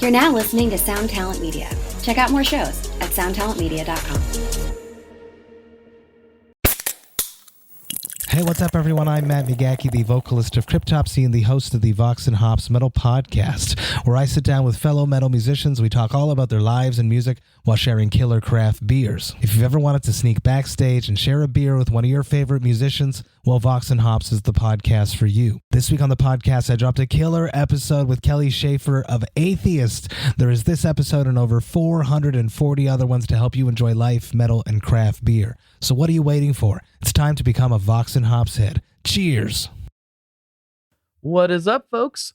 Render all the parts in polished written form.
You're now listening to Sound Talent Media. Check out more shows at soundtalentmedia.com. Hey, what's up, everyone? I'm Matt Migaki, the vocalist of Cryptopsy and the host of the Vox and Hops Metal Podcast, where I sit down with fellow metal musicians. We talk all about their lives and music while sharing killer craft beers. If you've ever wanted to sneak backstage and share a beer with one of your favorite musicians, well, Vox and Hops is the podcast for you. This week on the podcast, I dropped a killer episode with Kelly Schaefer of Atheist. There is this episode and over 440 other ones to help you enjoy life, metal, and craft beer. So what are you waiting for? It's time to become a Vox and Hops head. Cheers! What is up, folks?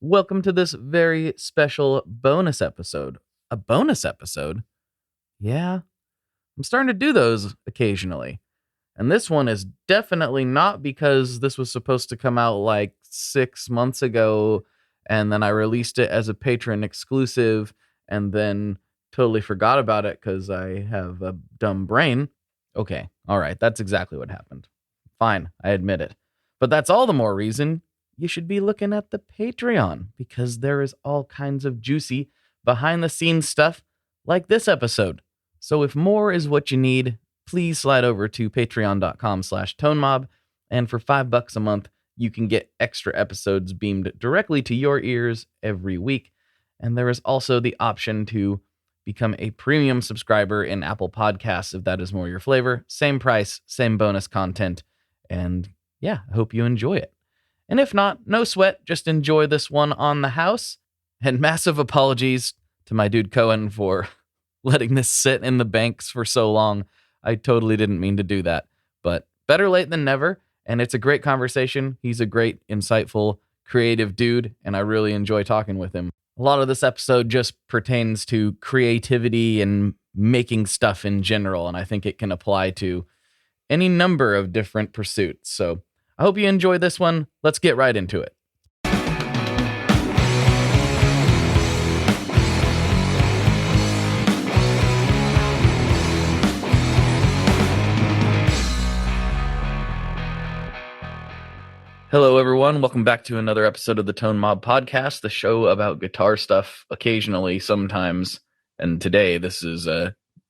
Welcome to this very special bonus episode. A bonus episode? Yeah, I'm starting to do those occasionally. And this one is definitely not because this was supposed to come out like 6 months ago, and then I released it as a Patron exclusive, and then totally forgot about it because I have a dumb brain. Okay, all right, that's exactly what happened. Fine, I admit it. But that's all the more reason you should be looking at the Patreon, because there is all kinds of juicy behind-the-scenes stuff like this episode. So if more is what you need, please slide over to patreon.com/tonemob, and for $5 a month, you can get extra episodes beamed directly to your ears every week. And there is also the option to become a premium subscriber in Apple Podcasts if that is more your flavor. Same price, same bonus content, and yeah, I hope you enjoy it. And if not, no sweat, just enjoy this one on the house. And massive apologies to my dude Cohen for letting this sit in the banks for so long. I totally didn't mean to do that, but better late than never, and it's a great conversation. He's a great, insightful, creative dude, and I really enjoy talking with him. A lot of this episode just pertains to creativity and making stuff in general, and I think it can apply to any number of different pursuits. So I hope you enjoy this one. Let's get right into it. Hello, everyone. Welcome back to another episode of the Tone Mob Podcast, the show about guitar stuff occasionally, sometimes. And today, this is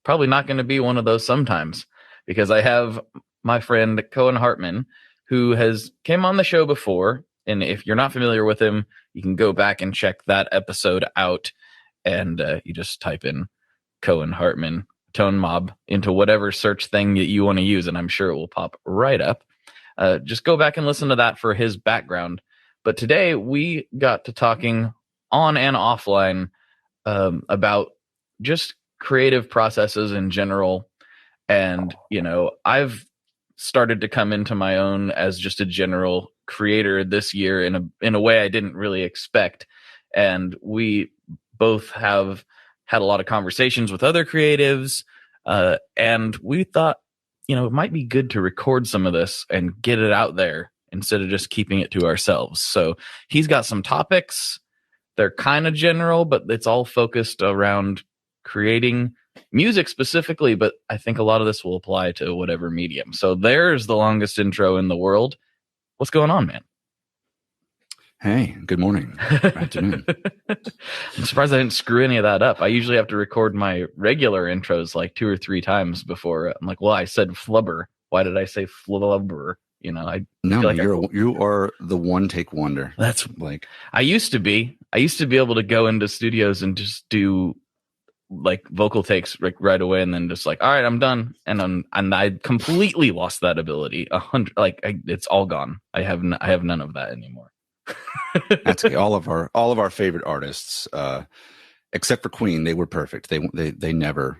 probably not going to be one of those sometimes, because I have my friend Cohen Hartman, who has came on the show before. And if you're not familiar with him, you can go back and check that episode out. And you just type in Cohen Hartman, Tone Mob, into whatever search thing that you want to use, and I'm sure it will pop right up. Just go back and listen to that for his background. But today we got to talking on and offline about just creative processes in general. And, you know, I've started to come into my own as just a general creator this year in a way I didn't really expect. And we both have had a lot of conversations with other creatives. And we thought, you know, it might be good to record some of this and get it out there instead of just keeping it to ourselves. So he's got some topics. They're kind of general, but it's all focused around creating music specifically. But I think a lot of this will apply to whatever medium. So there's the longest intro in the world. What's going on, man? Hey, good morning. Afternoon. I'm surprised I didn't screw any of that up. I usually have to record my regular intros like 2 or 3 times before. I'm like, well, I said flubber. Why did I say flubber? You know, you are the one take wonder. That's like I used to be able to go into studios and just do like vocal takes right away, and then just like, all right, I'm done. And I completely lost that ability. It's all gone. I have none of that anymore. That's okay. All of our favorite artists, except for Queen, they were perfect. They never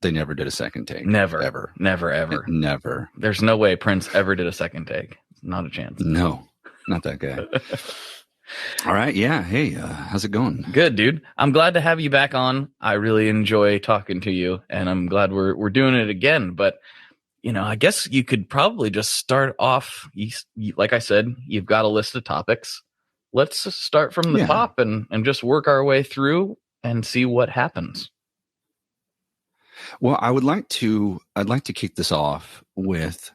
did a second take. Never, ever. Never. There's no way Prince ever did a second take. Not a chance. No, not that guy. All right. Yeah. Hey, how's it going? Good, dude. I'm glad to have you back on. I really enjoy talking to you, and I'm glad we're doing it again. But you know, I guess you could probably just start off. Like I said, you've got a list of topics. Let's start from the top and just work our way through and see what happens. Well, I'd like to kick this off with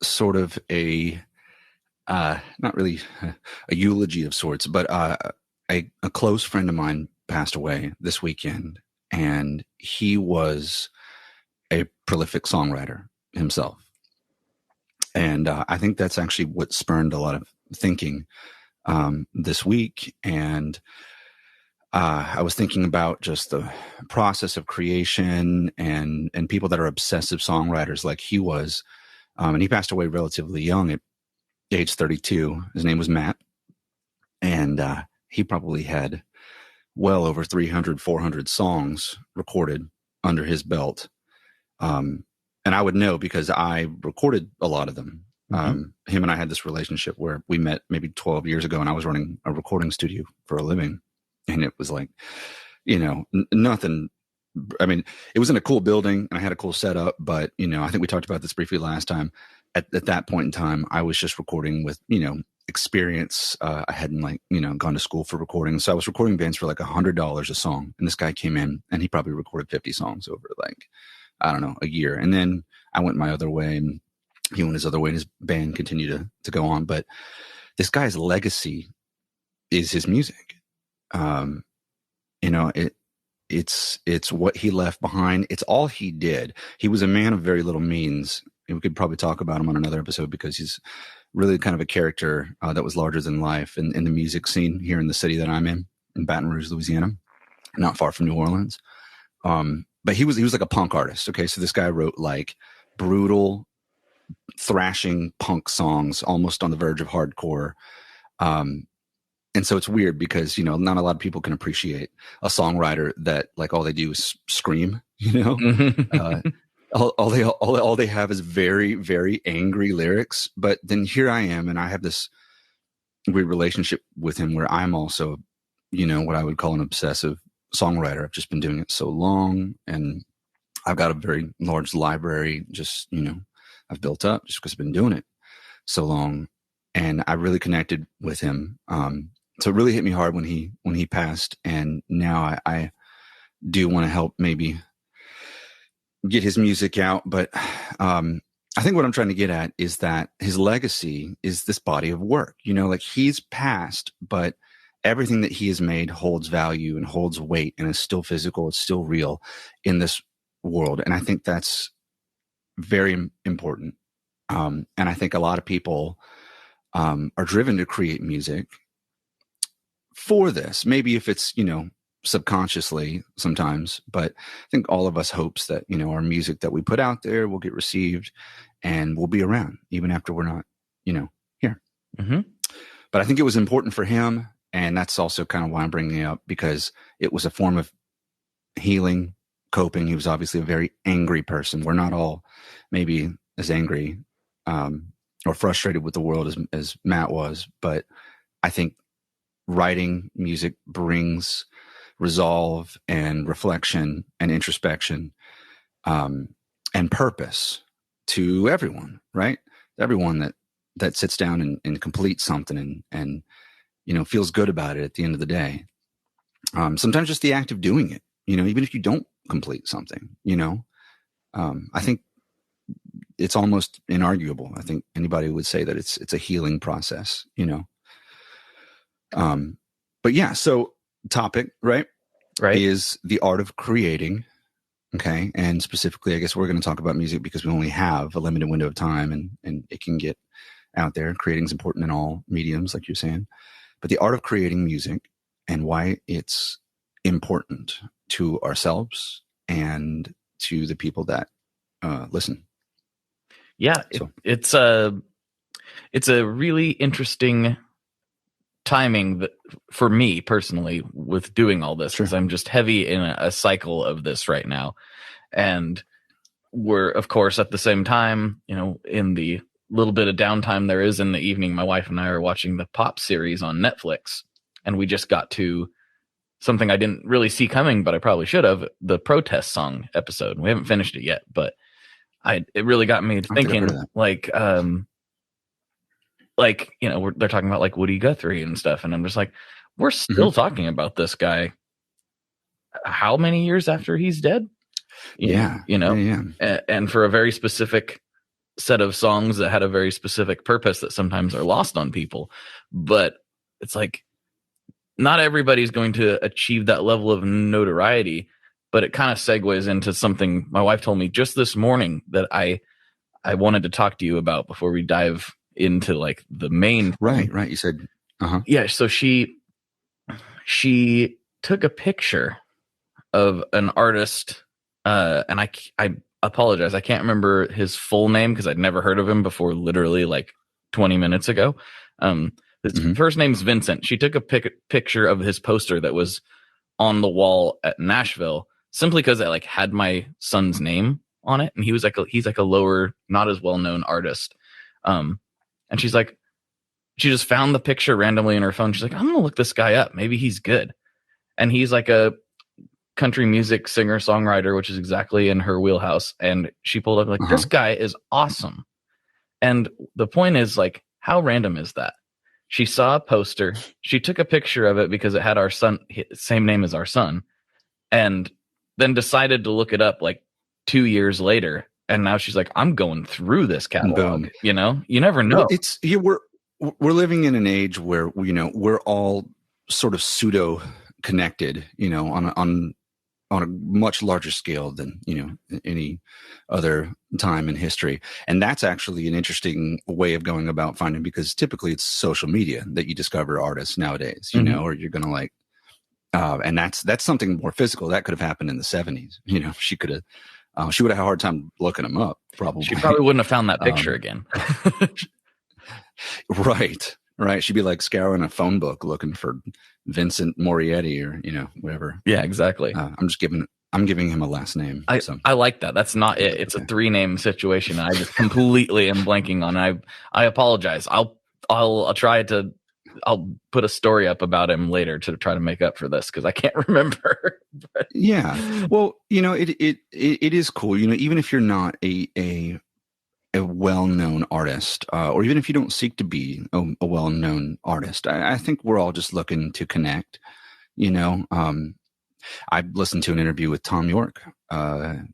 sort of a not really a eulogy of sorts, but a close friend of mine passed away this weekend, and he was a prolific songwriter himself. And I think that's actually what spurned a lot of thinking this week. And I was thinking about just the process of creation and people that are obsessive songwriters like he was. And he passed away relatively young at age 32. His name was Matt. And he probably had well over 300, 400 songs recorded under his belt. And I would know because I recorded a lot of them. Him and I had this relationship where we met maybe 12 years ago, and I was running a recording studio for a living. And it was like, nothing. I mean, it was in a cool building and I had a cool setup, but, I think we talked about this briefly last time. At that point in time, I was just recording with, experience. I hadn't gone to school for recording. So I was recording bands for like $100 a song. And this guy came in and he probably recorded 50 songs over a year. And then I went my other way and he went his other way and his band continued to go on. But this guy's legacy is his music. It's what he left behind. It's all he did. He was a man of very little means. And we could probably talk about him on another episode because he's really kind of a character that was larger than life in the music scene here in the city that I'm in Baton Rouge, Louisiana, not far from New Orleans. But he was like a punk artist. Okay. So this guy wrote like brutal thrashing punk songs, almost on the verge of hardcore. And so it's weird because, not a lot of people can appreciate a songwriter that like all they do is scream, all they have is very, very angry lyrics. But then here I am, and I have this weird relationship with him where I'm also, what I would call an obsessive songwriter. I've just been doing it so long, and I've got a very large library just, I've built up just because I've been doing it so long. And I really connected with him. So it really hit me hard when he passed. And now I do want to help maybe get his music out. But I think what I'm trying to get at is that his legacy is this body of work. Like he's passed, but everything that he has made holds value and holds weight and is still physical. It's still real in this world. And I think that's very important. And I think a lot of people are driven to create music for this. Maybe if it's, subconsciously sometimes, but I think all of us hopes that, our music that we put out there will get received and will be around even after we're not, here. Mm-hmm. But I think it was important for him. And that's also kind of why I'm bringing it up, because it was a form of healing, coping. He was obviously a very angry person. We're not all maybe as angry or frustrated with the world as Matt was, but I think writing music brings resolve and reflection and introspection and purpose to everyone, right? Everyone that sits down and completes something and feels good about it at the end of the day. Sometimes just the act of doing it, even if you don't complete something, I think it's almost inarguable. I think anybody would say that it's a healing process, but yeah, so topic, right, is the art of creating. Okay. And specifically, I guess we're going to talk about music because we only have a limited window of time and it can get out there. Creating is important in all mediums, like you're saying, but the art of creating music and why it's important to ourselves and to the people that listen. Yeah. So. It's a really interesting timing for me personally with doing all this, because I'm just heavy in a cycle of this right now. And we're, of course, at the same time, in the little bit of downtime there is in the evening, my wife and I are watching the Pop series on Netflix. And we just got to something I didn't really see coming, but I probably should have, the protest song episode. We haven't finished it yet, but it really got me thinking, they're talking about like Woody Guthrie and stuff. And I'm just like, we're still talking about this guy. How many years after he's dead? And for a very specific set of songs that had a very specific purpose that sometimes are lost on people. But it's like, not everybody's going to achieve that level of notoriety, but it kind of segues into something my wife told me just this morning that I wanted to talk to you about before we dive into like the main. Right. You said, yeah. So she took a picture of an artist, and I apologize, I can't remember his full name because I'd never heard of him before literally like 20 minutes ago. His first name's Vincent. She took a picture of his poster that was on the wall at Nashville simply because it like had my son's name on it, and he's like a lower, not as well known artist. And she just found the picture randomly in her phone. She's like, I'm gonna look this guy up. Maybe he's good. And he's like a country music singer songwriter, which is exactly in her wheelhouse. And she pulled up like, this guy is awesome. And the point is like, how random is that? She saw a poster. She took a picture of it because it had our son, same name as our son, and then decided to look it up like 2 years later. And now she's like, I'm going through this catalog. Boom. You know, you never know. Well, we're living in an age where, you know, we're all sort of pseudo connected, you know, on a much larger scale than, you know, any other time in history. And that's actually an interesting way of going about finding, because typically it's social media that you discover artists nowadays, you know, or you're going to like, and that's something more physical that could have happened in the 70s. You know, she would have had a hard time looking them up. Probably. She probably wouldn't have found that picture again. Right. She'd be like scouring a phone book looking for Vincent Morietti or, you know, whatever. Yeah, exactly. I'm giving him a last name. I like that. That's not it. It's a 3-name situation. I just completely am blanking on. I apologize. I'll try to. I'll put a story up about him later to try to make up for this because I can't remember. Yeah. Well, you know, it is cool. You know, even if you're not a well-known artist, or even if you don't seek to be a well-known artist, I think we're all just looking to connect. You know, I listened to an interview with Tom York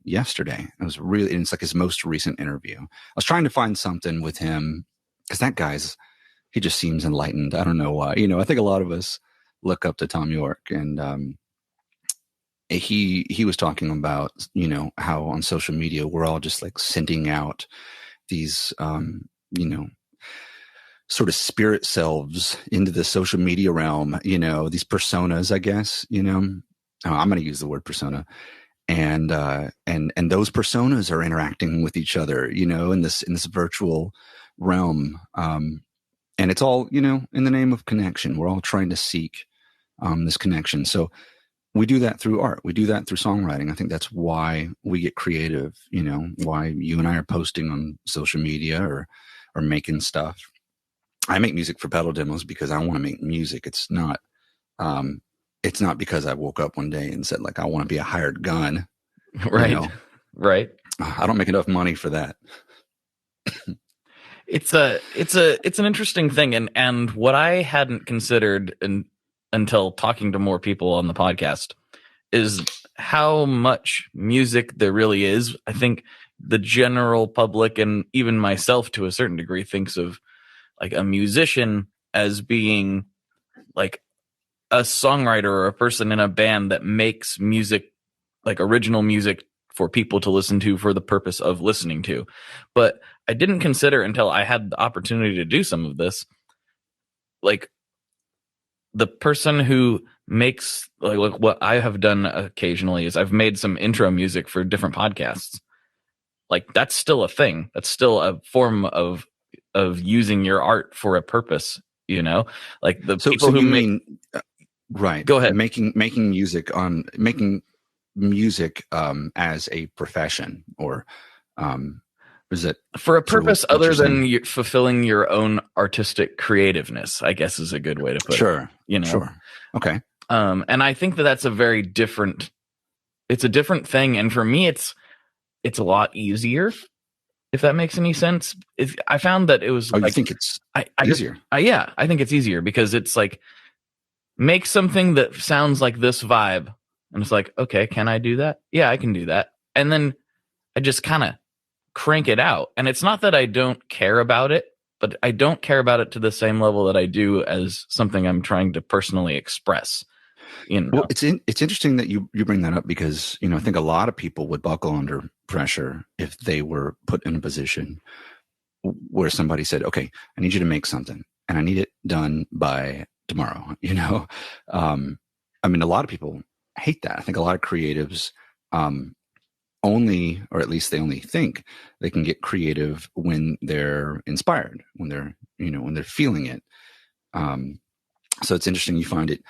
yesterday. It's like his most recent interview. I was trying to find something with him because that he just seems enlightened. I don't know why. You know, I think a lot of us look up to Tom York, and he was talking about, you know, how on social media we're all just like sending out these, you know, sort of spirit selves into the social media realm, you know, these personas, I guess, you know, I'm going to use the word persona, and those personas are interacting with each other, you know, in this virtual realm. And it's all, you know, in the name of connection. We're all trying to seek this connection. So we do that through art. We do that through songwriting. I think that's why we get creative, you know, why you and I are posting on social media or making stuff. I make music for pedal demos because I want to make music. It's not because I woke up one day and said, like, I want to be a hired gun. Right. You know? Right. I don't make enough money for that. It's an interesting thing. And what I hadn't considered until talking to more people on the podcast is how much music there really is. I think the general public and even myself to a certain degree thinks of like a musician as being like a songwriter or a person in a band that makes music, like original music for people to listen to for the purpose of listening to. But I didn't consider until I had the opportunity to do some of this, like the person who makes like what I have done occasionally is I've made some intro music for different podcasts. Like that's still a thing. That's still a form of using your art for a purpose, you know, like the people who make. Right. Go ahead. Making music as a profession, or is it for a purpose other than fulfilling your own artistic creativeness, I guess is a good way to put it. Sure. You know? Sure. Okay. And I think that's a different thing. And for me, it's a lot easier, if that makes any sense. I found that it was. Oh, you think it's easier? Yeah, I think it's easier because it's like, make something that sounds like this vibe. And it's like, okay, can I do that? Yeah, I can do that. And then I just kind of crank it out. And it's not that I don't care about it. but I don't care about it to the same level that I do as something I'm trying to personally express. Well, it's interesting that you bring that up, because, I think a lot of people would buckle under pressure if they were put in a position where somebody said, okay, I need you to make something and I need it done by tomorrow. I mean, a lot of people hate that. I think a lot of creatives only, or at least they only think they can get creative when they're inspired, when they're, when they're feeling it. So it's interesting you find it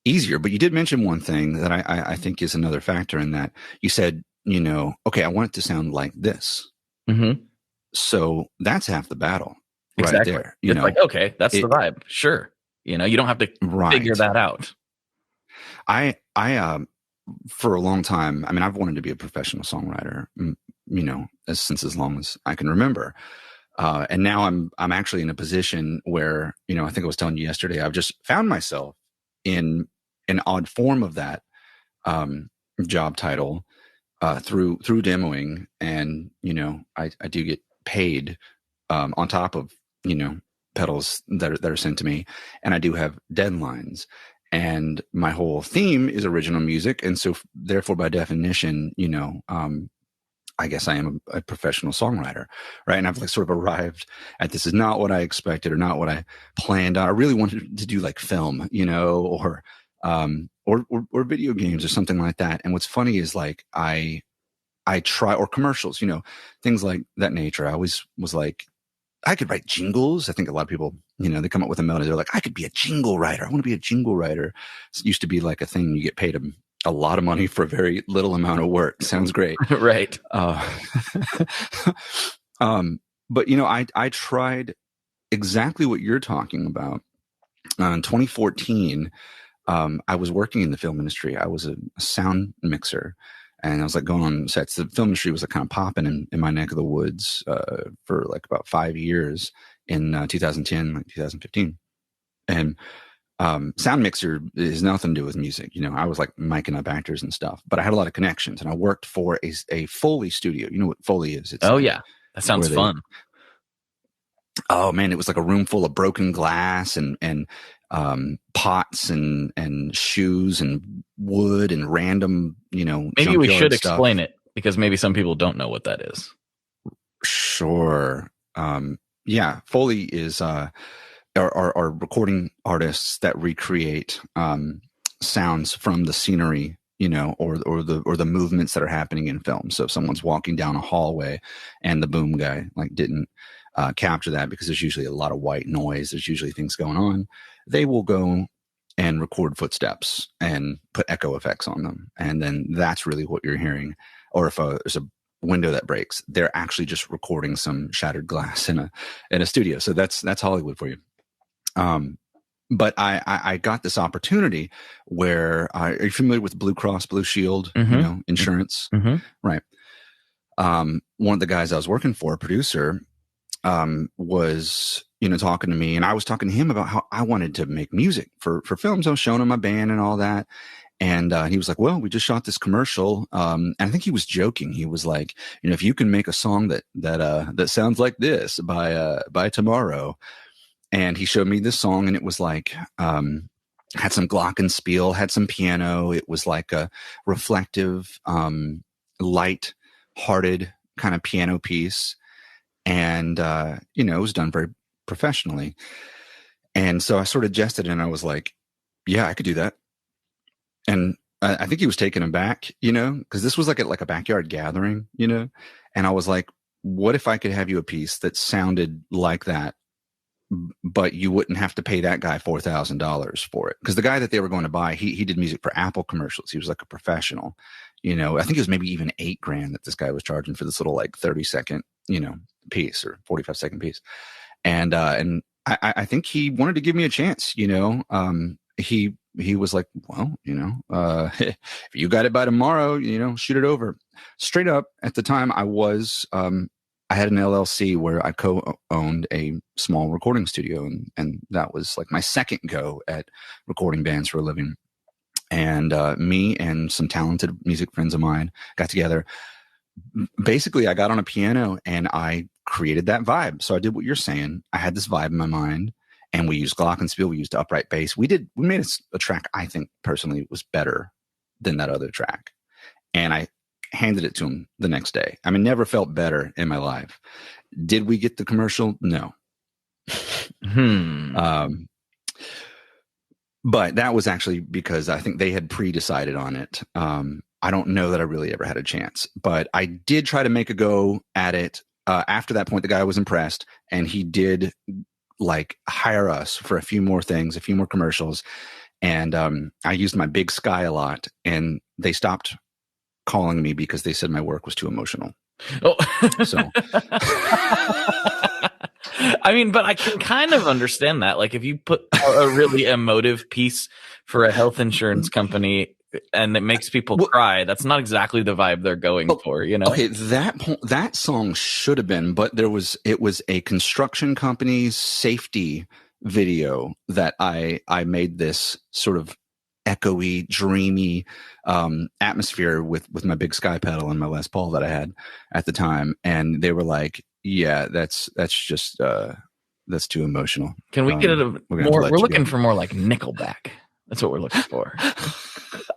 easier. But you did mention one thing that I think is another factor in that. You said, okay, I want it to sound like this. Mm-hmm. So that's half the battle. Exactly. Right there. It's like, okay, that's the vibe. Sure. You don't have to figure that out. I for a long time, I mean, I've wanted to be a professional songwriter, since as long as I can remember. And now I'm actually in a position where, I think I was telling you yesterday, I've just found myself in an odd form of that job title through demoing. And, I do get paid on top of, pedals that are sent to me. And I do have deadlines. And my whole theme is original music. And so therefore, by definition, I guess I am a professional songwriter, right? And I've sort of arrived at, this is not what I expected or not what I planned on. I really wanted to do like film, or video games or something like that. And what's funny is I try, or commercials, things like that nature. I always was like, I could write jingles. I think a lot of people, they come up with a melody. They're like, I could be a jingle writer. I want to be a jingle writer. It used to be like a thing. You get paid a lot of money for a very little amount of work. Sounds great. Right. But, I tried exactly what you're talking about. In 2014, I was working in the film industry. I was a sound mixer. And I was going on sets. The film industry was kind of popping in my neck of the woods for about 5 years in 2010, 2015. And sound mixer has nothing to do with music. I was miking up actors and stuff, but I had a lot of connections, and I worked for a Foley studio. You know what Foley is? It's yeah. That sounds fun. Oh man, it was like a room full of broken glass and pots and shoes and wood and random, maybe we should explain it, because maybe some people don't know what that is. Sure. Yeah. Foley is, are recording artists that recreate, sounds from the scenery, or the movements that are happening in film. So if someone's walking down a hallway and the boom guy didn't capture that, because there's usually a lot of white noise, there's usually things going on, they will go and record footsteps and put echo effects on them. And then that's really what you're hearing. Or if there's a window that breaks, they're actually just recording some shattered glass in a studio. So that's Hollywood for you. But I got this opportunity where, are you familiar with Blue Cross Blue Shield, Mm-hmm. Insurance? Mm-hmm. Right. One of the guys I was working for, a producer, was, talking to me, and I was talking to him about how I wanted to make music for films. I was showing him my band and all that. And he was like, well, we just shot this commercial. And I think he was joking. He was like, if you can make a song that sounds like this by tomorrow. And he showed me this song, and it was had some glockenspiel, had some piano. It was like a reflective, light-hearted kind of piano piece. And, it was done very professionally. And so I sort of jested, and I was like, yeah, I could do that. And I think he was taken aback, because this was like a backyard gathering, and I was like, what if I could have you a piece that sounded like that, but you wouldn't have to pay that guy $4,000 for it? Because the guy that they were going to buy, he did music for Apple commercials. He was like a professional, I think it was maybe even $8,000 that this guy was charging for this little 30-second, piece, or 45-second piece. And I think he wanted to give me a chance, he was like, well, if you got it by tomorrow, shoot it over. Straight up, at the time I had an LLC where I co-owned a small recording studio, and that was my second go at recording bands for a living. And me and some talented music friends of mine got together. Basically, I got on a piano and I created that vibe. So I did what you're saying. I had this vibe in my mind, and we used glockenspiel. We used upright bass. We made a track I think personally was better than that other track. And I handed it to him the next day. I mean, never felt better in my life. Did we get the commercial? No. But that was actually because I think they had pre-decided on it. I don't know that I really ever had a chance, but I did try to make a go at it. After that point, the guy was impressed, and he did like hire us for a few more things, a few more commercials. And I used my big sky a lot, and they stopped calling me because they said my work was too emotional. Oh, so I mean, but I can kind of understand that. Like, if you put a really emotive piece for a health insurance company and it makes people cry, that's not exactly the vibe they're going for, you know? Okay, that song should have been, but it was a construction company's safety video that I made this sort of echoey, dreamy atmosphere with my big sky pedal and my Les Paul that I had at the time, and they were like, "Yeah, that's just that's too emotional." Can we get it more? We're looking for more like Nickelback. That's what we're looking for.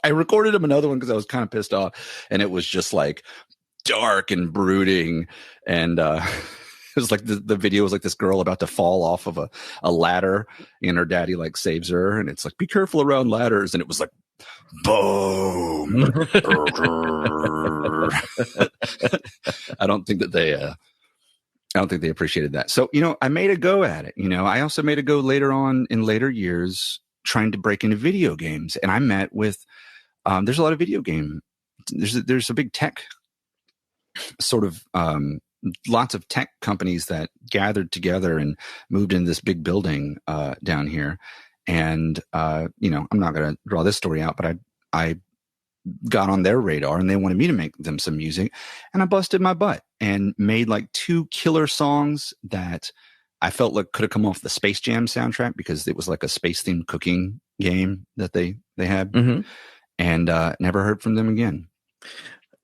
I recorded him another one because I was kind of pissed off, and it was just like dark and brooding, and it was like the video was like this girl about to fall off of a ladder, and her daddy like saves her, and it's like, be careful around ladders, and it was like boom. I don't think they appreciated that. So, I made a go at it. I also made a go later on in later years trying to break into video games, and I met with there's a lot of video game. There's a big tech sort of lots of tech companies that gathered together and moved into this big building down here. And, I'm not going to draw this story out, but I got on their radar and they wanted me to make them some music, and I busted my butt and made like 2 killer songs that I felt like could have come off the Space Jam soundtrack, because it was like a space themed cooking game that they had, and never heard from them again.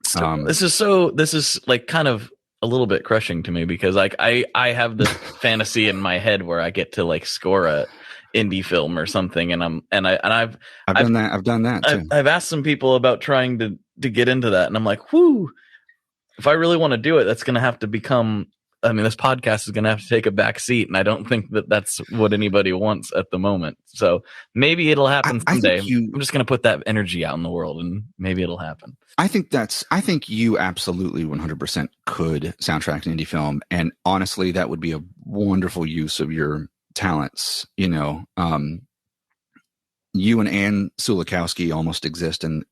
So, this is like kind of a little bit crushing to me, because like I have this fantasy in my head where I get to like score a indie film or something, and I've done that too. I've asked some people about trying to get into that, and I'm like, whoo, if I really want to do it, that's going to have to become, I mean, this podcast is going to have to take a back seat, and I don't think that that's what anybody wants at the moment. So maybe it'll happen someday. I'm just going to put that energy out in the world, and maybe it'll happen. I think you absolutely 100% could soundtrack an indie film. And honestly, that would be a wonderful use of your talents. You and Anne Sulikowski almost exist in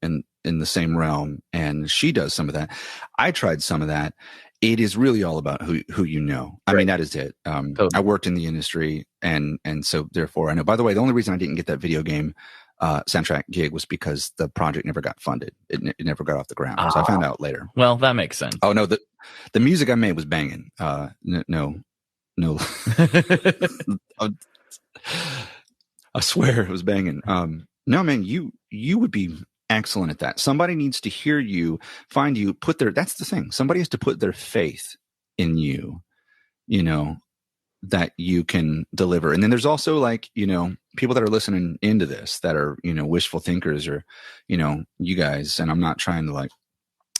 the same realm, and she does some of that. I tried some of that. It is really all about who you know. I mean, that is it. Totally. I worked in the industry, and so therefore I know. By the way, the only reason I didn't get that video game soundtrack gig was because the project never got funded. It never got off the ground. So I found out later. Well, that makes sense. Oh no, the music I made was banging. No. I swear it was banging. No, man, you would be excellent at that. Somebody needs to hear you, find you, that's the thing. Somebody has to put their faith in you, that you can deliver. And then there's also like, people that are listening into this that are, wishful thinkers, or, you guys, and I'm not trying to like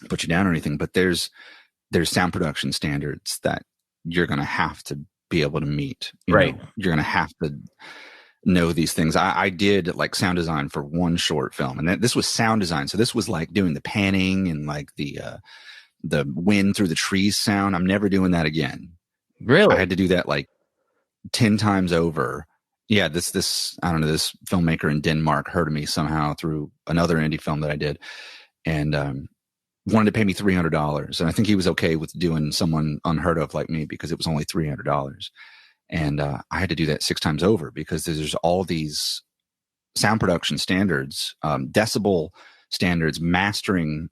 put you down or anything, but there's sound production standards that you're going to have to be able to meet. Right. You're going to have to know these things. I did like sound design for one short film, and this was sound design. So this was like doing the panning and like the wind through the trees sound. I'm never doing that again. Really? I had to do that like 10 times over. Yeah. This, I don't know, this filmmaker in Denmark heard of me somehow through another indie film that I did, and wanted to pay me $300. And I think he was okay with doing someone unheard of like me because it was only $300. And I had to do that 6 times over, because there's all these sound production standards, decibel standards, mastering,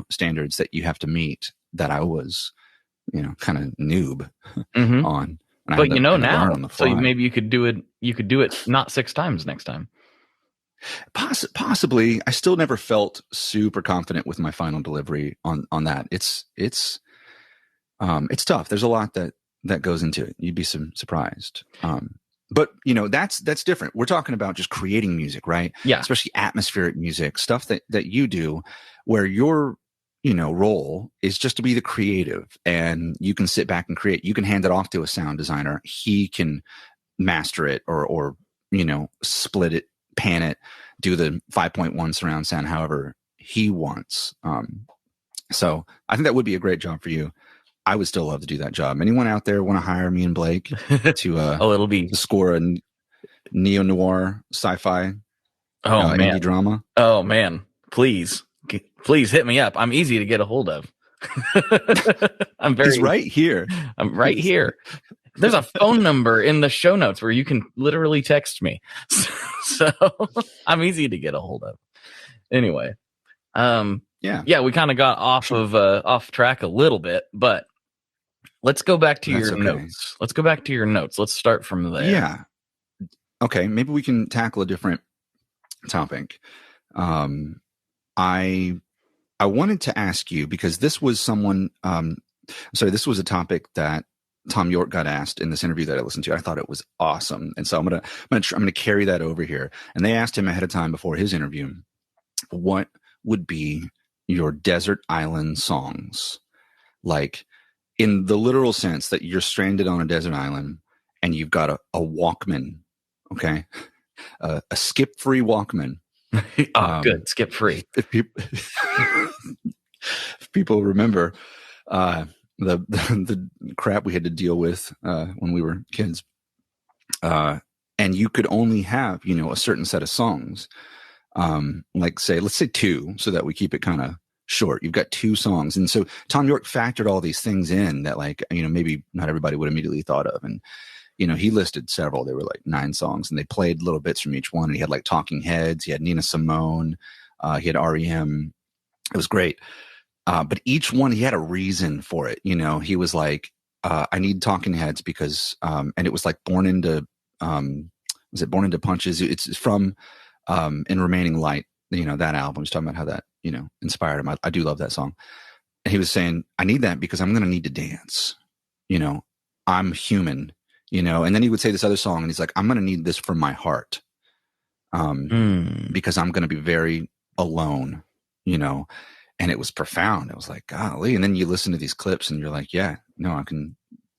standards that you have to meet, that I was, kind of noob on. And but now, so maybe you could do it. You could do it not 6 times next time. Possibly. I still never felt super confident with my final delivery on that. It's tough. There's a lot that that goes into it. You'd be surprised. But that's different. We're talking about just creating music, right? Yeah. Especially atmospheric music, stuff that you do where your, role is just to be the creative, and you can sit back and create. You can hand it off to a sound designer. He can master it or split it, pan it, do the 5.1 surround sound however he wants. So I think that would be a great job for you. I would still love to do that job. Anyone out there want to hire me and Blake to it'll be to score a neo-noir sci-fi indie drama? Oh man, please hit me up. I'm easy to get a hold of. He's right here. I'm right here. There's a phone number in the show notes where you can literally text me. So I'm easy to get a hold of. Anyway, yeah, we kind of got off track a little bit, but let's go back to your notes. Let's go back to your notes. Let's start from there. Yeah. Okay. Maybe we can tackle a different topic. I wanted to ask you, because this was this was a topic that Tom York got asked in this interview that I listened to. I thought it was awesome. And so I'm going to carry that over here. And they asked him ahead of time before his interview, what would be your desert island songs? Like, in the literal sense that you're stranded on a desert island and you've got a Walkman, okay? A skip-free Walkman. Good. Skip-free. If people remember the crap we had to deal with when we were kids, and you could only have, a certain set of songs, like let's say 2, so that we keep it kind of short. You've got 2 songs. And so Tom York factored all these things in that, like, maybe not everybody would immediately thought of. And, he listed several. There were like 9 songs, and they played little bits from each one. And he had like Talking Heads. He had Nina Simone. He had REM. It was great. But each one, he had a reason for it. He was like, I need Talking Heads because, and it was like Born Into Punches? It's from In Remaining Light, that album. He's talking about how that, inspired him. I do love that song. And he was saying, I need that because I'm going to need to dance. I'm human, and then he would say this other song and he's like, I'm going to need this for my heart. Because I'm going to be very alone, and it was profound. I was like, golly. And then you listen to these clips and you're like, yeah, no,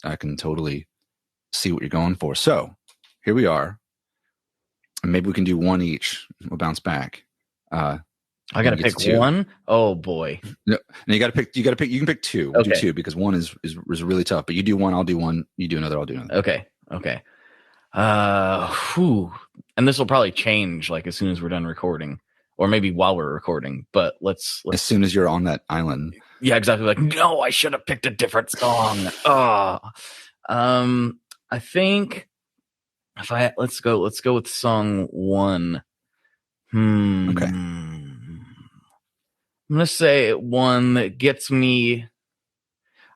I can totally see what you're going for. So here we are. And maybe we can do one each. We'll bounce back. I got to pick one. Oh boy. No, you got to pick, you can pick 2. We'll do 2 because one is really tough, but you do one, I'll do one, you do another, I'll do another. Okay. And this will probably change like as soon as we're done recording, or maybe while we're recording, but let's as soon as you're on that island. Yeah, exactly. Like, no, I should have picked a different song. I think let's go with song 1. Okay. I'm going to say one that gets me.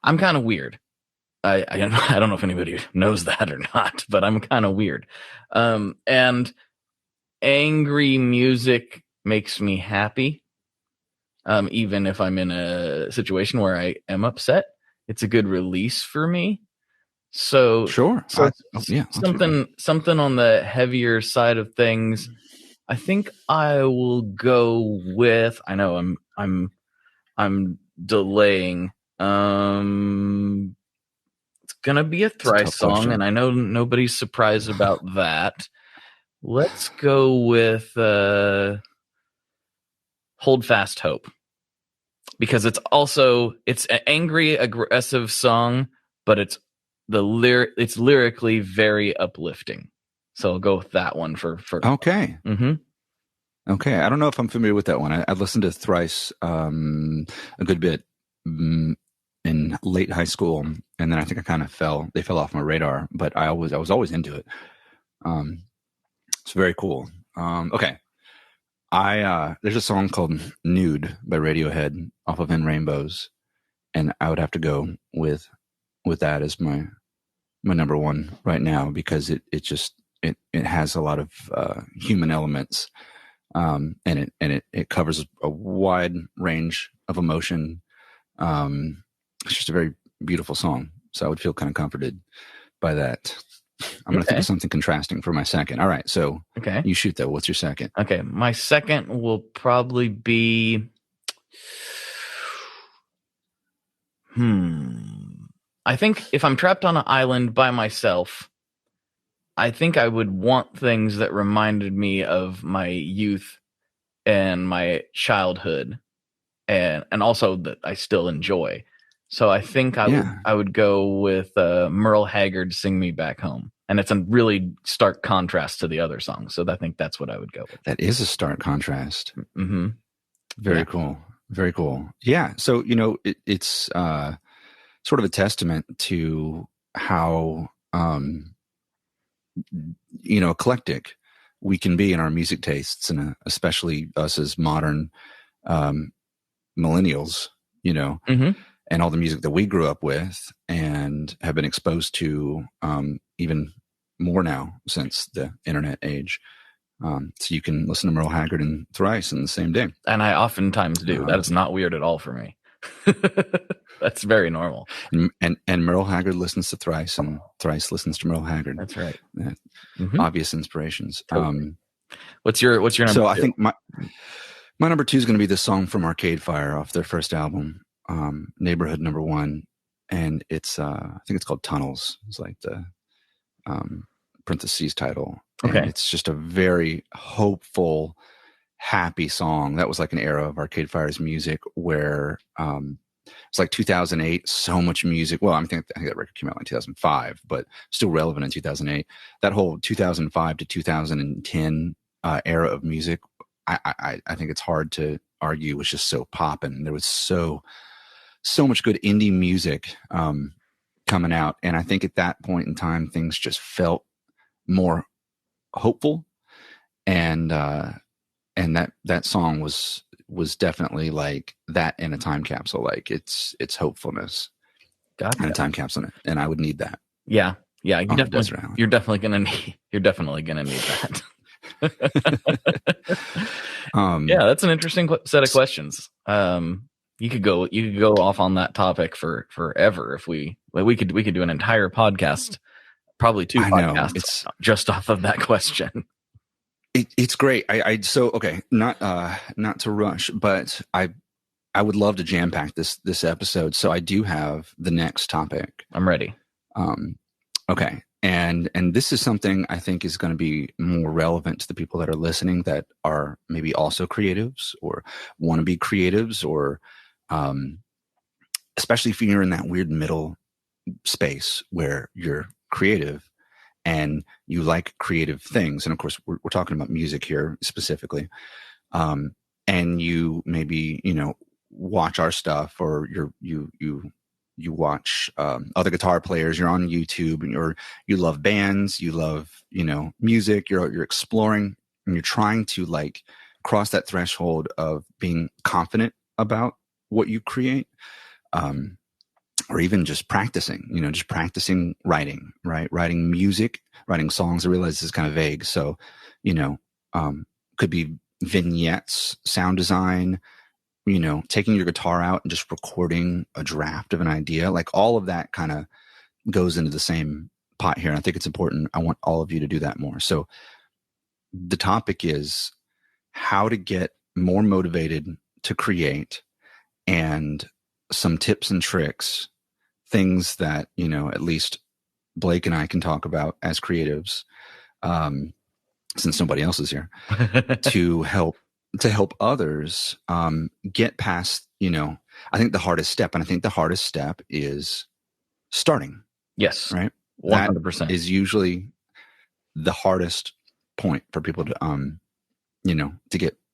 I'm kind of weird. I don't know if anybody knows that or not, but I'm kind of weird. And angry music makes me happy. Even if I'm in a situation where I am upset, it's a good release for me. So sure. Something on the heavier side of things. I think I will go with. I know I'm delaying. It's gonna be a Thrice song, question. And I know nobody's surprised about that. Let's go with Hold Fast Hope, because it's an angry, aggressive song, but it's lyrically very uplifting. So I'll go with that one for okay. Mm-hmm. Okay, I don't know if I'm familiar with that one. I listened to Thrice a good bit in late high school, and then I think they fell off my radar. But I was always into it. It's very cool. Okay, there's a song called "Nude" by Radiohead off of In Rainbows, and I would have to go with that as my number 1 right now, because it has a lot of human elements. And it covers a wide range of emotion. It's just a very beautiful song. So I would feel kind of comforted by that. I'm going to think of something contrasting for my second. All right. So you shoot though. What's your second? Okay. My second will probably be, I think if I'm trapped on an island by myself, I think I would want things that reminded me of my youth and my childhood, and also that I still enjoy. So I think I would go with Merle Haggard, "Sing Me Back Home," and it's a really stark contrast to the other songs. So I think that's what I would go with. That is a stark contrast. Mm-hmm. Very cool. Very cool. Yeah. So it's sort of a testament to how eclectic we can be in our music tastes, and especially us as modern millennials, and all the music that we grew up with and have been exposed to even more now since the internet age. So you can listen to Merle Haggard and Thrice in the same day. And I oftentimes do. That is not weird at all for me. That's very normal. And Merle Haggard listens to Thrice, and Thrice listens to Merle Haggard. That's right. Obvious inspirations. Totally. What's your number two? So I think my number two is going to be this song from Arcade Fire off their first album, Neighborhood Number 1, and it's I think it's called Tunnels. It's like the parentheses title. And it's just a very hopeful, happy song. That was like an era of Arcade Fire's music where it's like 2008, so much music. Well, I think that record came out in 2005, but still relevant in 2008. That whole 2005 to 2010 era of music, I think it's hard to argue was just so poppin'. There was so much good indie music coming out, and I think at that point in time, things just felt more hopeful, and that song was definitely like that in a time capsule. Like it's hopefulness in a time capsule, and I would need that. Yeah, you're definitely gonna need that. Yeah, that's an interesting set of questions. You could go off on that topic for forever if we could do an entire podcast, probably 2 podcasts just off of that question. It's great. Not to rush, but I would love to jam pack this episode. So I do have the next topic. I'm ready. Okay. And this is something I think is going to be more relevant to the people that are listening that are maybe also creatives or want to be creatives, or especially if you're in that weird middle space where you're creative and you like creative things. And of course, we're talking about music here specifically. And you maybe, watch our stuff, or you watch other guitar players, you're on YouTube, and you love bands, you love, music, you're exploring, and you're trying to like cross that threshold of being confident about what you create. Or even just practicing writing, right? Writing music, writing songs. I realize this is kind of vague. So, could be vignettes, sound design, taking your guitar out and just recording a draft of an idea. Like all of that kind of goes into the same pot here. And I think it's important. I want all of you to do that more. So the topic is how to get more motivated to create, and some tips and tricks, things that, at least Blake and I can talk about as creatives, since nobody else is here, to help others get past, I think the hardest step. And I think the hardest step is starting. Yes. Right. 100%. That is usually the hardest point for people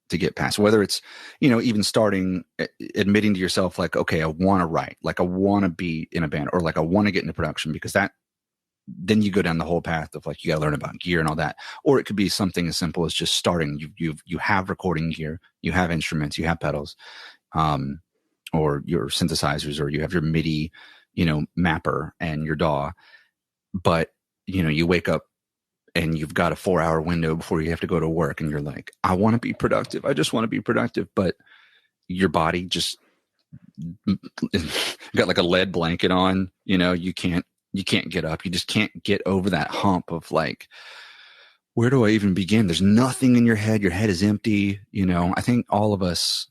to get past, whether it's, even starting, admitting to yourself, like, okay, I want to write, like I want to be in a band, or like I want to get into production, because then you go down the whole path of like, you got to learn about gear and all that. Or it could be something as simple as just starting. You have recording gear, you have instruments, you have pedals, or your synthesizers, or you have your MIDI, mapper and your DAW, but you wake up and you've got a 4-hour window before you have to go to work, and you're like, I want to be productive. I just want to be productive. But your body just got like a lead blanket on, you can't get up. You just can't get over that hump of like, where do I even begin? There's nothing in your head. Your head is empty. I think all of us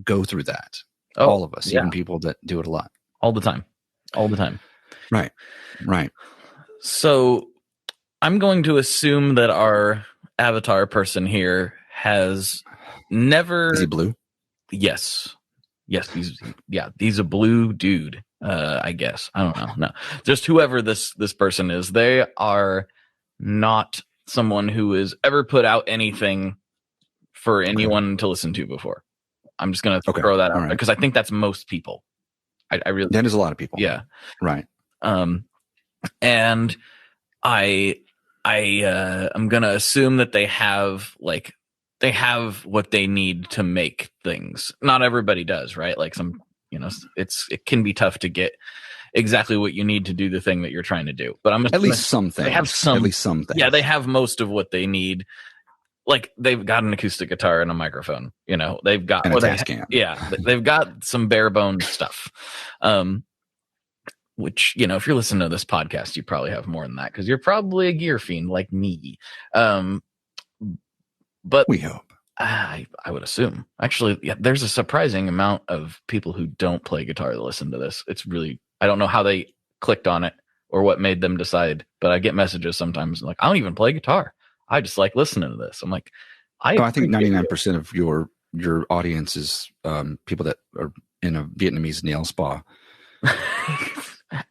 go through that. All of us, even people that do it a lot. All the time. Right. So I'm going to assume that our avatar person here has never... Is he blue? Yes. He's a blue dude, I guess. I don't know. No, just whoever this person is. They are not someone who has ever put out anything for anyone to listen to before. I'm just going to throw that out because I think that's most people. I really... That is a lot of people. Yeah. Right. And I'm going to assume that they have what they need to make things. Not everybody does, right? Like some, it can be tough to get exactly what you need to do the thing that you're trying to do. But I'm at least some things. They have some, at least some things. Yeah, they have most of what they need. Like they've got an acoustic guitar and a microphone. They've got and a Tascam. Yeah, they've got some bare bones stuff. Which, if you're listening to this podcast, you probably have more than that because you're probably a gear fiend like me. But we hope. I would assume. Actually, yeah, there's a surprising amount of people who don't play guitar that listen to this. It's really, I don't know how they clicked on it or what made them decide, but I get messages sometimes like, I don't even play guitar. I just like listening to this. I'm like, I think 99% of your audience is people that are in a Vietnamese nail spa.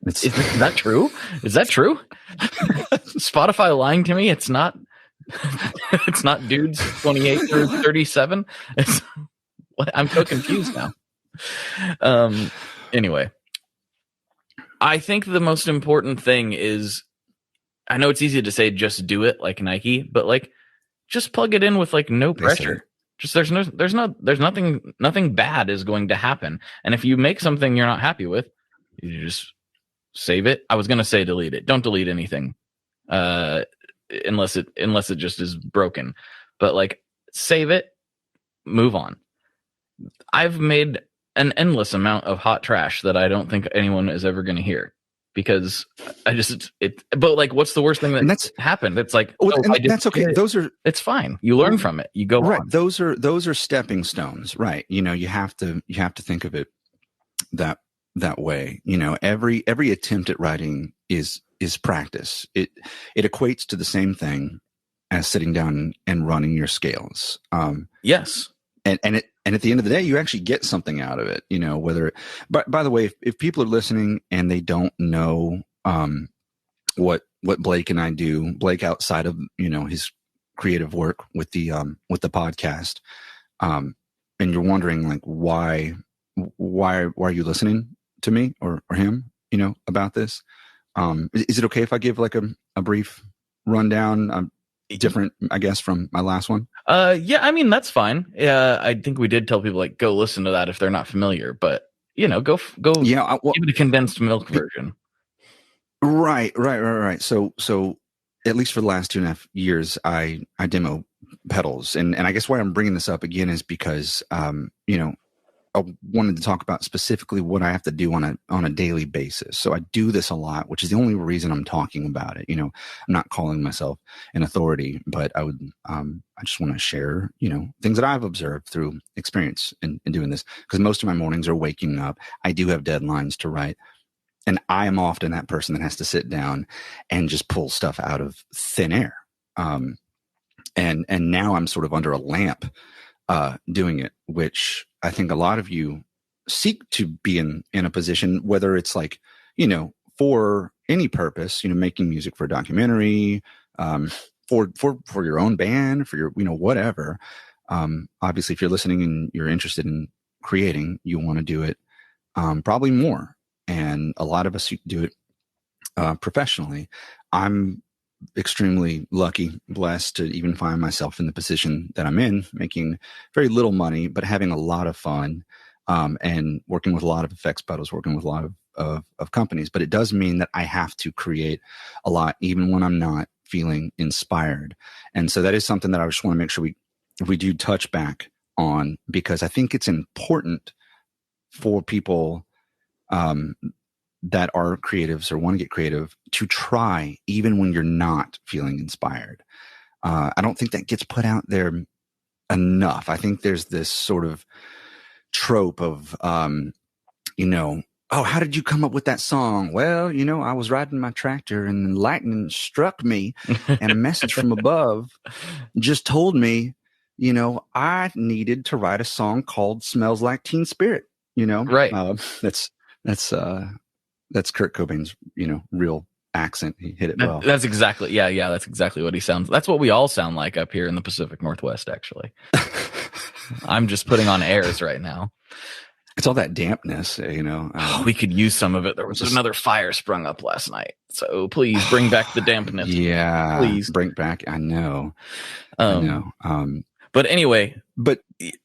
Is that true? Is that true? Spotify lying to me? It's not. It's not dudes 28 through 37. I'm so confused now. Anyway, I think the most important thing is, I know it's easy to say just do it like Nike, but like just plug it in with like no pressure. Just there's nothing bad is going to happen. And if you make something you're not happy with, you just save it. I was going to say delete it. Don't delete anything. Unless it just is broken. But like save it, move on. I've made an endless amount of hot trash that I don't think anyone is ever going to hear because but like what's the worst thing that's happened? It's like, that's okay. It's fine. You learn from it. You go right. on. Those are stepping stones, right? You have to think of it that way. Every attempt at writing is practice. It equates to the same thing as sitting down and running your scales. Yes. And at the end of the day, you actually get something out of it, whether, but by the way, if people are listening and they don't know, what Blake and I do, Blake outside of, his creative work with the podcast, and you're wondering like, why are you listening to me or him, about this? Is it okay if I give like a brief rundown, different, I guess, from my last one? Yeah, I mean, that's fine. I think we did tell people like, go listen to that if they're not familiar, but go. Yeah. Give it a condensed milk version. Right. So at least for the last 2.5 years, I demo pedals. And I guess why I'm bringing this up again is because, I wanted to talk about specifically what I have to do on a daily basis. So I do this a lot, which is the only reason I'm talking about it. I'm not calling myself an authority, but I just want to share, things that I've observed through experience in doing this, because most of my mornings are waking up. I do have deadlines to write, and I am often that person that has to sit down and just pull stuff out of thin air. And now I'm sort of under a lamp, doing it, which I think a lot of you seek to be in a position, whether it's like, for any purpose, making music for a documentary, for your own band, for your, whatever. Obviously if you're listening and you're interested in creating, you want to do it, probably more. And a lot of us do it, professionally. I'm extremely lucky, blessed to even find myself in the position that I'm in, making very little money, but having a lot of fun, and working with a lot of effects pedals, working with a lot of companies. But it does mean that I have to create a lot, even when I'm not feeling inspired. And so that is something that I just want to make sure we do touch back on, because I think it's important for people that are creatives or want to get creative to try even when you're not feeling inspired. I don't think that gets put out there enough. I think there's this sort of trope of, oh, how did you come up with that song? Well, I was riding my tractor and lightning struck me and a message from above just told me, I needed to write a song called Smells Like Teen Spirit, Right. That's Kurt Cobain's, real accent. He hit it well. That's exactly. Yeah. That's exactly what he sounds. That's what we all sound like up here in the Pacific Northwest, actually. I'm just putting on airs right now. It's all that dampness, we could use some of it. There was another fire sprung up last night. So please bring back the dampness. Yeah. Please bring back. I know. But anyway,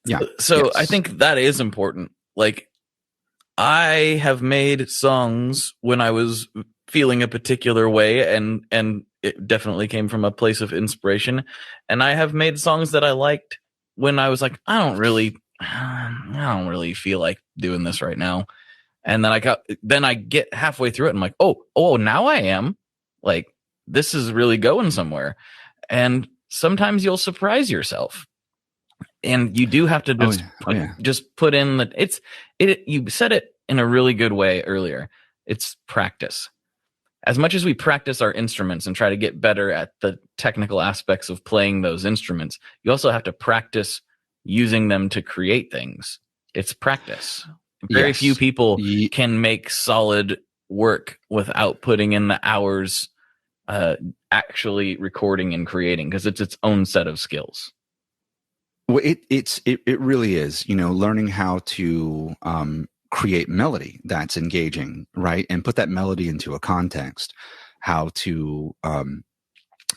yeah. So yes. I think that is important. Like, I have made songs when I was feeling a particular way, and it definitely came from a place of inspiration. And I have made songs that I liked when I was like, I don't really feel like doing this right now. And then I get halfway through it and I'm like, oh, now I am. Like, this is really going somewhere. And sometimes you'll surprise yourself. And you do have to just put in you said it in a really good way earlier. It's practice. As much as we practice our instruments and try to get better at the technical aspects of playing those instruments, you also have to practice using them to create things. It's practice. Very few people can make solid work without putting in the hours actually recording and creating, because it's its own set of skills. Well, it really is, learning how to create melody that's engaging, right? And put that melody into a context, how to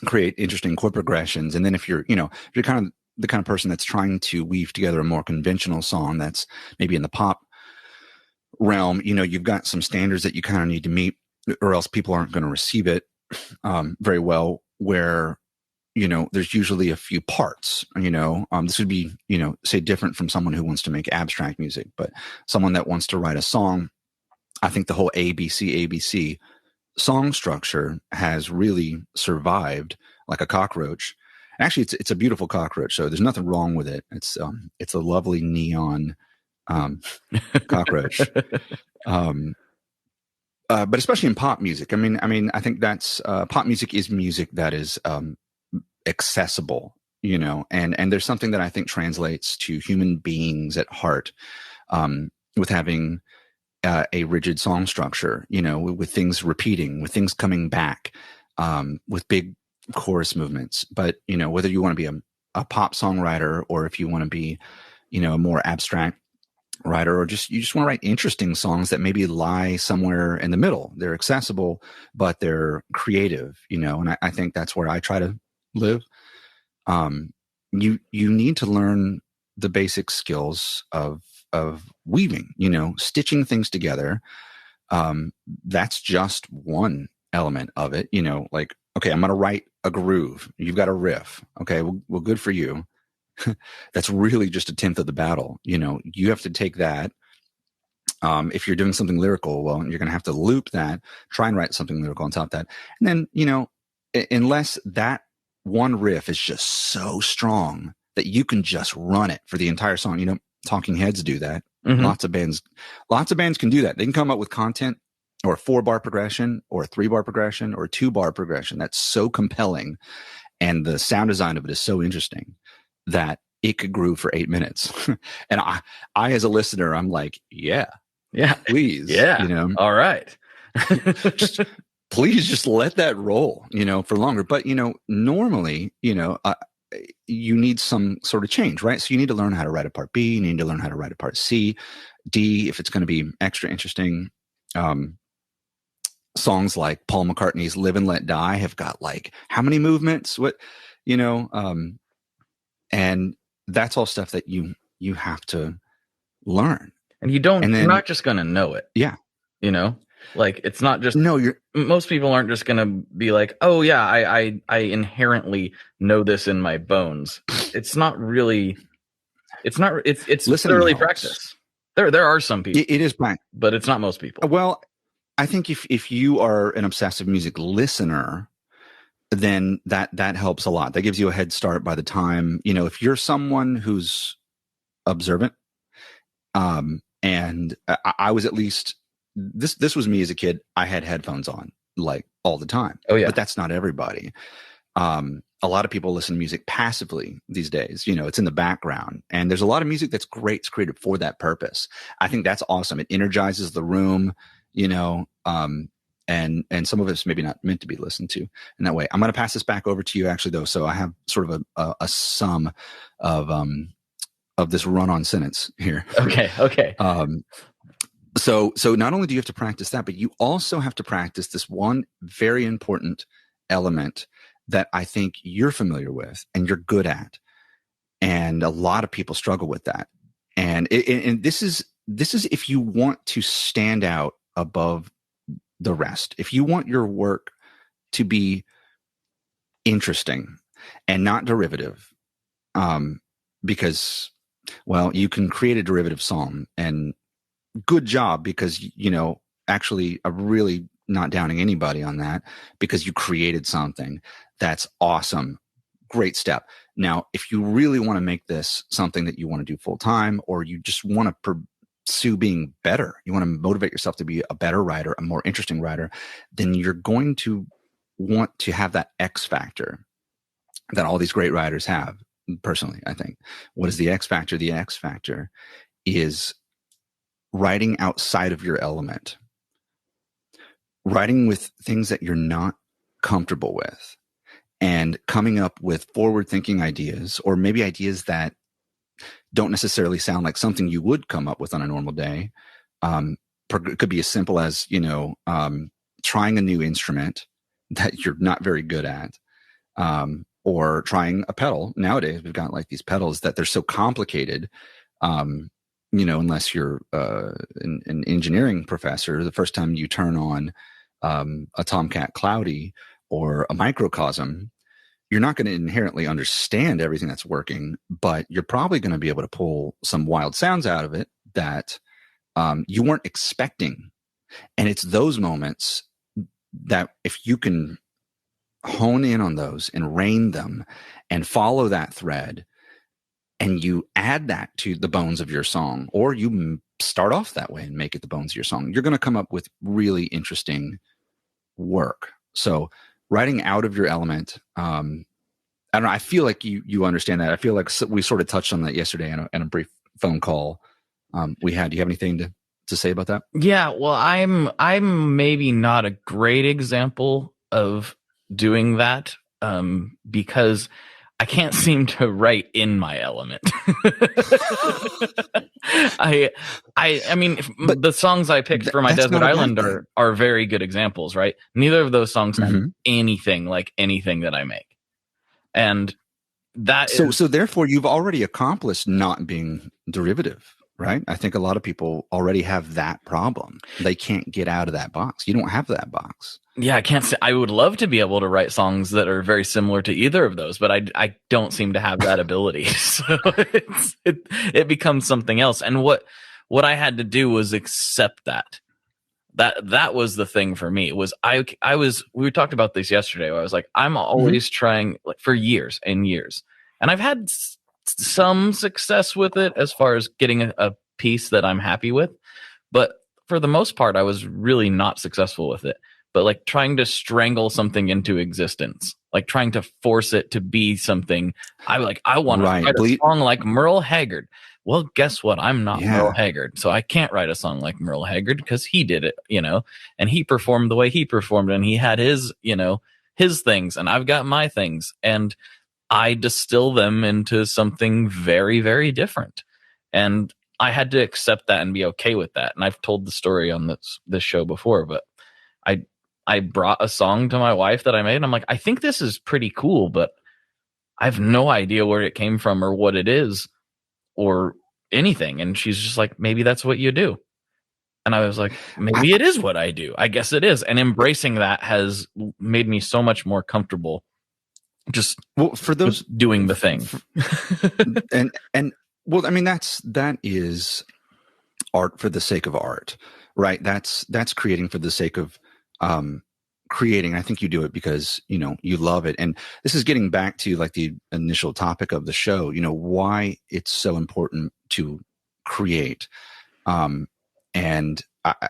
create interesting chord progressions. And then if you're kind of the kind of person that's trying to weave together a more conventional song that's maybe in the pop realm, you've got some standards that you kind of need to meet, or else people aren't going to receive it very well, where there's usually a few parts, this would be, say, different from someone who wants to make abstract music, but someone that wants to write a song. I think the whole ABC song structure has really survived like a cockroach. Actually, it's a beautiful cockroach, so there's nothing wrong with it. It's a lovely neon cockroach. But especially in pop music, I mean, I think that's pop music is music that is accessible, and there's something that I think translates to human beings at heart, with having a rigid song structure, with things repeating, with things coming back, with big chorus movements. But whether you want to be a pop songwriter, or if you want to be a more abstract writer, or you just want to write interesting songs that maybe lie somewhere in the middle. They're accessible, but they're creative, and I think that's where I try to live. You need to learn the basic skills of weaving, stitching things together. That's just one element of it, like, okay, I'm going to write a groove. You've got a riff. Okay, well, good for you. That's really just a tenth of the battle. You have to take that. If you're doing something lyrical, well, you're going to have to loop that, try and write something lyrical on top of that. And then, unless that one riff is just so strong that you can just run it for the entire song, Talking Heads do that. Mm-hmm. Lots of bands can do that. They can come up with content, or a 4-bar progression, or a 3-bar progression, or a 2-bar progression that's so compelling, and the sound design of it is so interesting that it could groove for 8 minutes. And I as a listener, I'm like, yeah, please, all right. Please just let that roll, for longer. But normally, you need some sort of change, right? So you need to learn how to write a part B. You need to learn how to write a part C, D, if it's going to be extra interesting. Songs like Paul McCartney's "Live and Let Die" have got like how many movements? And that's all stuff that you have to learn. And you're not just going to know it. Yeah. Like, it's not just, most people aren't just going to be like, oh yeah, I inherently know this in my bones. It's not really, it's thoroughly practice. There are some people. It is practice, but it's not most people. Well, I think if you are an obsessive music listener, then that helps a lot. That gives you a head start by the time, if you're someone who's observant, and I was, at least this was me as a kid. I had headphones on like all the time. Oh yeah. But that's not everybody. A lot of people listen to music passively these days. It's in the background, and there's a lot of music that's great. It's created for that purpose. I think that's awesome. It energizes the room, and some of it's maybe not meant to be listened to in that way. I'm going to pass this back over to you actually though. So I have sort of a sum of this run-on sentence here. Okay. So not only do you have to practice that, but you also have to practice this one very important element that I think you're familiar with and you're good at. And a lot of people struggle with that. And this is if you want to stand out above the rest, if you want your work to be interesting and not derivative, because, well, you can create a derivative song, and good job, because, actually I'm really not downing anybody on that, because you created something that's awesome. Great step. Now, if you really want to make this something that you want to do full time, or you just want to pursue being better, you want to motivate yourself to be a better writer, a more interesting writer, then you're going to want to have that X factor that all these great writers have. Personally, I think, what is the X factor? The X factor is writing outside of your element, writing with things that you're not comfortable with, and coming up with forward-thinking ideas, or maybe ideas that don't necessarily sound like something you would come up with on a normal day. It could be as simple as, trying a new instrument that you're not very good at, or trying a pedal. Nowadays, we've got like these pedals that they're so complicated, unless you're an engineering professor, the first time you turn on a Tomcat Cloudy or a microcosm, you're not going to inherently understand everything that's working, but you're probably going to be able to pull some wild sounds out of it that you weren't expecting. And it's those moments that, if you can hone in on those and rein them and follow that thread, and you add that to the bones of your song, or you start off that way and make it the bones of your song, you're going to come up with really interesting work. So writing out of your element, I don't know, I feel like you understand that. I feel like we sort of touched on that yesterday in a brief phone call we had. Do you have anything to say about that? Yeah, well, I'm maybe not a great example of doing that, because I can't seem to write in my element. I mean, the songs I picked for my Desert Island are very good examples, right? Neither of those songs sound anything like anything that I make. And that so therefore you've already accomplished not being derivative, right? I think a lot of people already have that problem. They can't get out of that box. You don't have that box. Yeah, I can't say. I would love to be able to write songs that are very similar to either of those, but I don't seem to have that ability. So it becomes something else. And what I had to do was accept that. That was the thing for me. It was we talked about this yesterday, where I was like, I'm always trying, like, for years and years, and I've had some success with it as far as getting a piece that I'm happy with, but for the most part, I was really not successful with it. But like trying to strangle something into existence, like trying to force it to be something. I want to write a song like Merle Haggard. Well, guess what? I'm not Merle Haggard, so I can't write a song like Merle Haggard because he did it, and he performed the way he performed, and he had his, his things, and I've got my things, and I distill them into something very, very different. And I had to accept that and be okay with that. And I've told the story on this show before, but I brought a song to my wife that I made, and I'm like, I think this is pretty cool, but I have no idea where it came from or what it is or anything. And she's just like, maybe that's what you do. And I was like, maybe it is what I do. I guess it is. And embracing that has made me so much more comfortable just doing the thing. and well, I mean, that is art for the sake of art, right? That's creating for the sake of creating. I think you do it because, you love it. And this is getting back to like the initial topic of the show, why it's so important to create. And I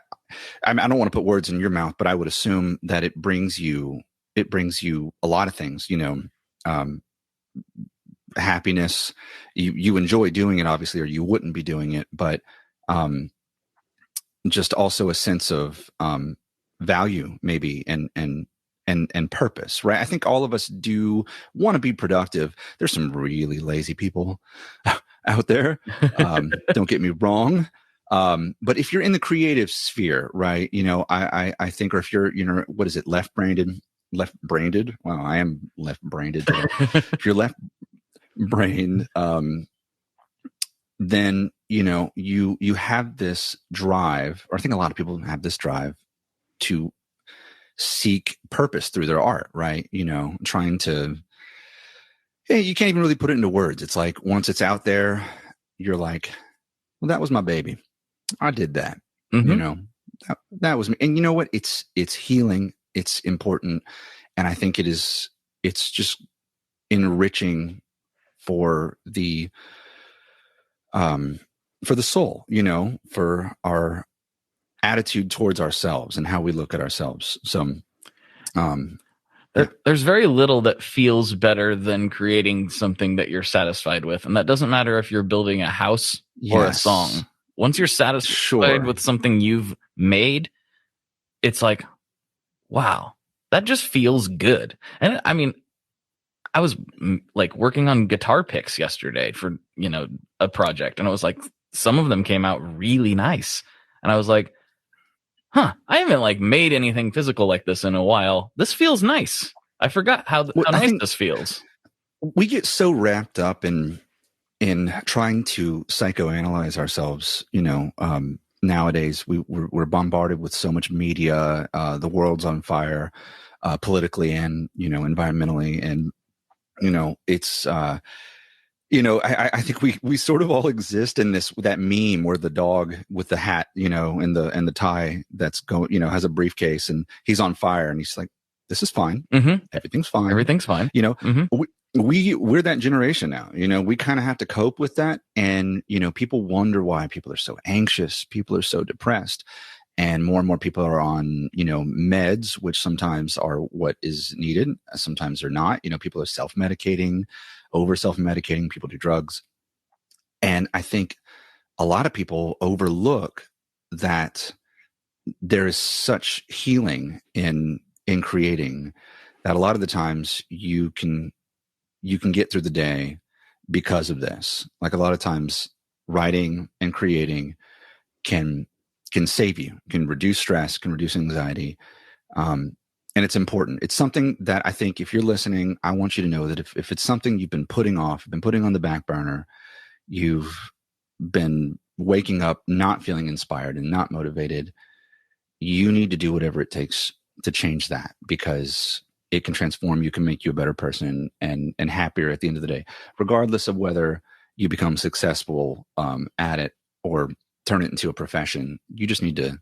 don't want to put words in your mouth, but I would assume that it brings you a lot of things, happiness. You enjoy doing it, obviously, or you wouldn't be doing it, but just also a sense of value, maybe, and purpose, right? I think all of us do want to be productive. There's some really lazy people out there. Don't get me wrong. But if you're in the creative sphere, right, I think, or if you're, what is it? Left-brained. Wow. I am left-brained. If you're left-brained, then, you have this drive, or I think a lot of people have this drive to seek purpose through their art, right? Trying to, you can't even really put it into words. It's like, once it's out there, you're like, well, that was my baby. I did that. Mm-hmm. That was me. And you know what? It's healing. It's important. And I think it's just enriching for the soul, for our attitude towards ourselves and how we look at ourselves. So, there's very little that feels better than creating something that you're satisfied with. And that doesn't matter if you're building a house or a song. Once you're satisfied with something you've made, it's like, wow, that just feels good. And I mean, I was like working on guitar picks yesterday for, a project. And it was like, some of them came out really nice. And I was like, I haven't like made anything physical like this in a while. This feels nice. I forgot how nice this feels. We get so wrapped up in trying to psychoanalyze ourselves. Nowadays we're bombarded with so much media. The world's on fire, politically and, environmentally. And, it's, I think we sort of all exist in that meme where the dog with the hat, and the tie that's going, has a briefcase and he's on fire and he's like, this is fine. Mm-hmm. Everything's fine. Everything's fine. Mm-hmm. We're that generation now, we kind of have to cope with that. And, people wonder why people are so anxious. People are so depressed. And more people are on, meds, which sometimes are what is needed. Sometimes they're not. People are self-medicating, over self-medicating. People do drugs. And I think a lot of people overlook that there is such healing in creating that a lot of the times you can get through the day because of this. Like a lot of times writing and creating can save you, can reduce stress, can reduce anxiety. And it's important. It's something that I think if you're listening, I want you to know that if it's something you've been putting off, been putting on the back burner, you've been waking up not feeling inspired and not motivated, you need to do whatever it takes to change that, because it can transform you, can make you a better person and happier at the end of the day, regardless of whether you become successful at it or turn it into a profession. You just need to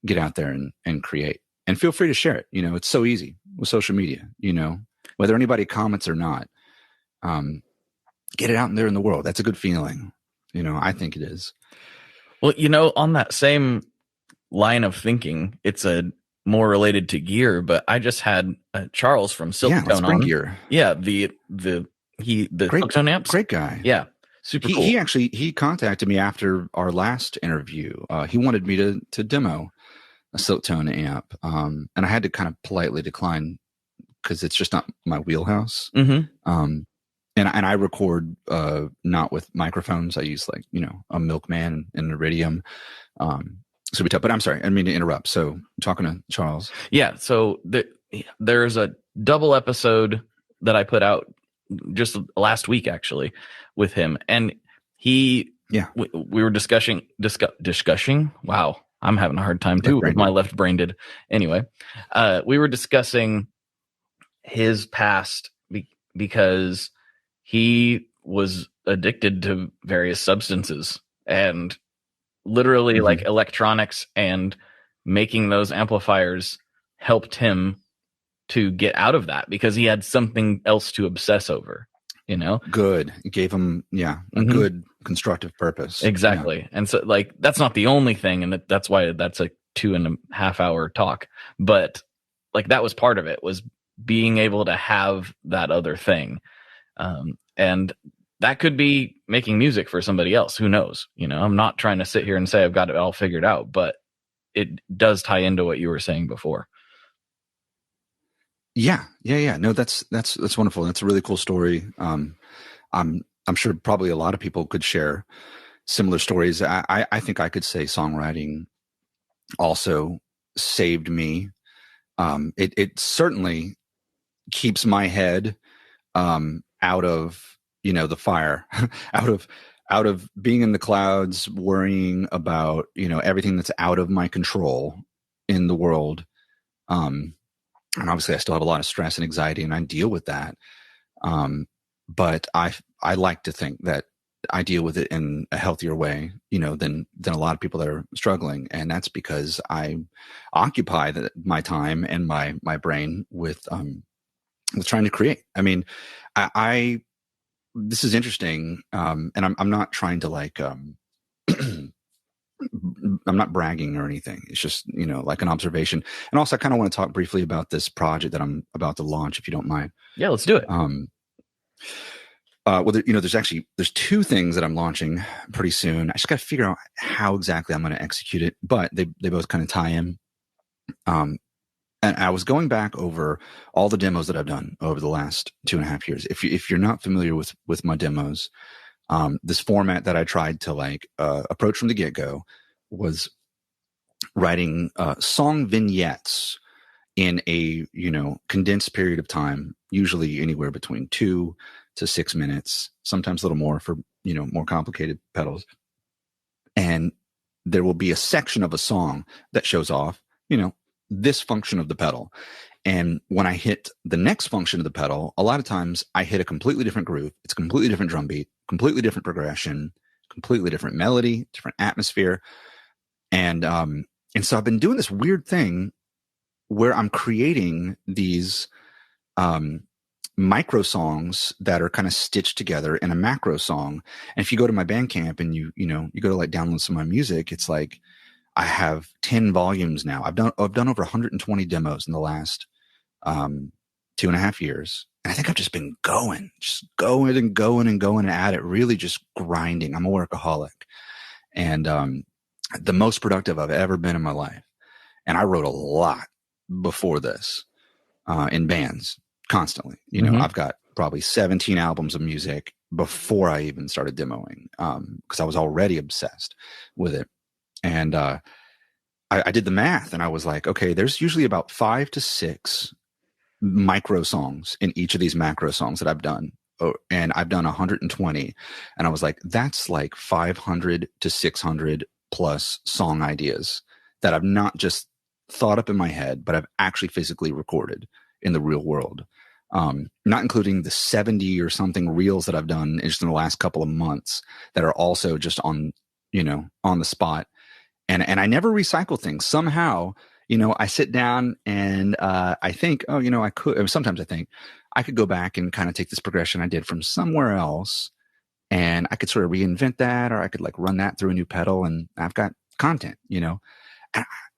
get out there and create, and feel free to share it. It's so easy with social media, whether anybody comments or not, get it out there in the world. That's a good feeling. I think it is. Well, on that same line of thinking, it's a more related to gear, but I just had Charles from Silktone on. Gear. Yeah. The Silktone amps. Great guy. Yeah. Super cool. He contacted me after our last interview. He wanted me to demo a Silktone amp. And I had to kind of politely decline because it's just not my wheelhouse. Mm-hmm. And I record not with microphones. I use a Milkman and an Iridium. So be tough. But I'm sorry, I didn't mean to interrupt. So I'm talking to Charles. Yeah. So there's a double episode that I put out just last week, actually, with him. And we were discussing. Wow. I'm having a hard time too with my left-brained. Anyway, we were discussing his past because he was addicted to various substances, and literally like electronics and making those amplifiers helped him to get out of that because he had something else to obsess over, you know? Good. It gave him, a good constructive purpose. Exactly. Yeah. And so like, that's not the only thing. And that's why that's a 2.5 hour talk. But like, that was part of it, was being able to have that other thing. And that could be making music for somebody else. Who knows? You know, I'm not trying to sit here and say I've got it all figured out, but it does tie into what you were saying before. Yeah. No, that's wonderful. That's a really cool story. I'm sure probably a lot of people could share similar stories. I think I could say songwriting also saved me. It certainly keeps my head out of, the fire, out of being in the clouds, worrying about, everything that's out of my control in the world. And obviously I still have a lot of stress and anxiety, and I deal with that. But I like to think that I deal with it in a healthier way, than a lot of people that are struggling. And that's because I occupy my time and my brain with trying to create. I mean, this is interesting. And I'm not trying to like, I'm not bragging or anything. It's just, like an observation. And also I kind of want to talk briefly about this project that I'm about to launch, if you don't mind. Yeah, let's do it. Well, there's two things that I'm launching pretty soon. I just got to figure out how exactly I'm going to execute it, but they both kind of tie in. And I was going back over all the demos that I've done over the last 2.5 years. If you're not familiar with my demos, this format that I tried to approach from the get-go was writing song vignettes in a condensed period of time, usually anywhere between 2 to 6 minutes, sometimes a little more for more complicated pedals. And there will be a section of a song that shows off this function of the pedal. And when I hit the next function of the pedal, a lot of times I hit a completely different groove. It's a completely different drum beat, completely different progression, completely different melody, different atmosphere. And so I've been doing this weird thing where I'm creating these micro songs that are kind of stitched together in a macro song. And if you go to my Bandcamp and you go to download some of my music, it's like I have 10 volumes now. I've done over 120 demos in the last 2.5 years. And I think I've just been going at it, really just grinding. I'm a workaholic. And the most productive I've ever been in my life. And I wrote a lot before this in bands constantly. I've got probably 17 albums of music before I even started demoing because I was already obsessed with it. And I did the math and I was like, okay, there's usually about 5 to 6 micro songs in each of these macro songs that I've done. And I've done 120. And I was like, that's like 500 to 600 plus song ideas that I've not just thought up in my head, but I've actually physically recorded in the real world. Not including the 70 or something reels that I've done just in the last couple of months that are also just on the spot. And I never recycle things. Somehow, I sit down and I think, I could. Sometimes I think I could go back and kind of take this progression I did from somewhere else, and I could sort of reinvent that, or I could run that through a new pedal, and I've got content. And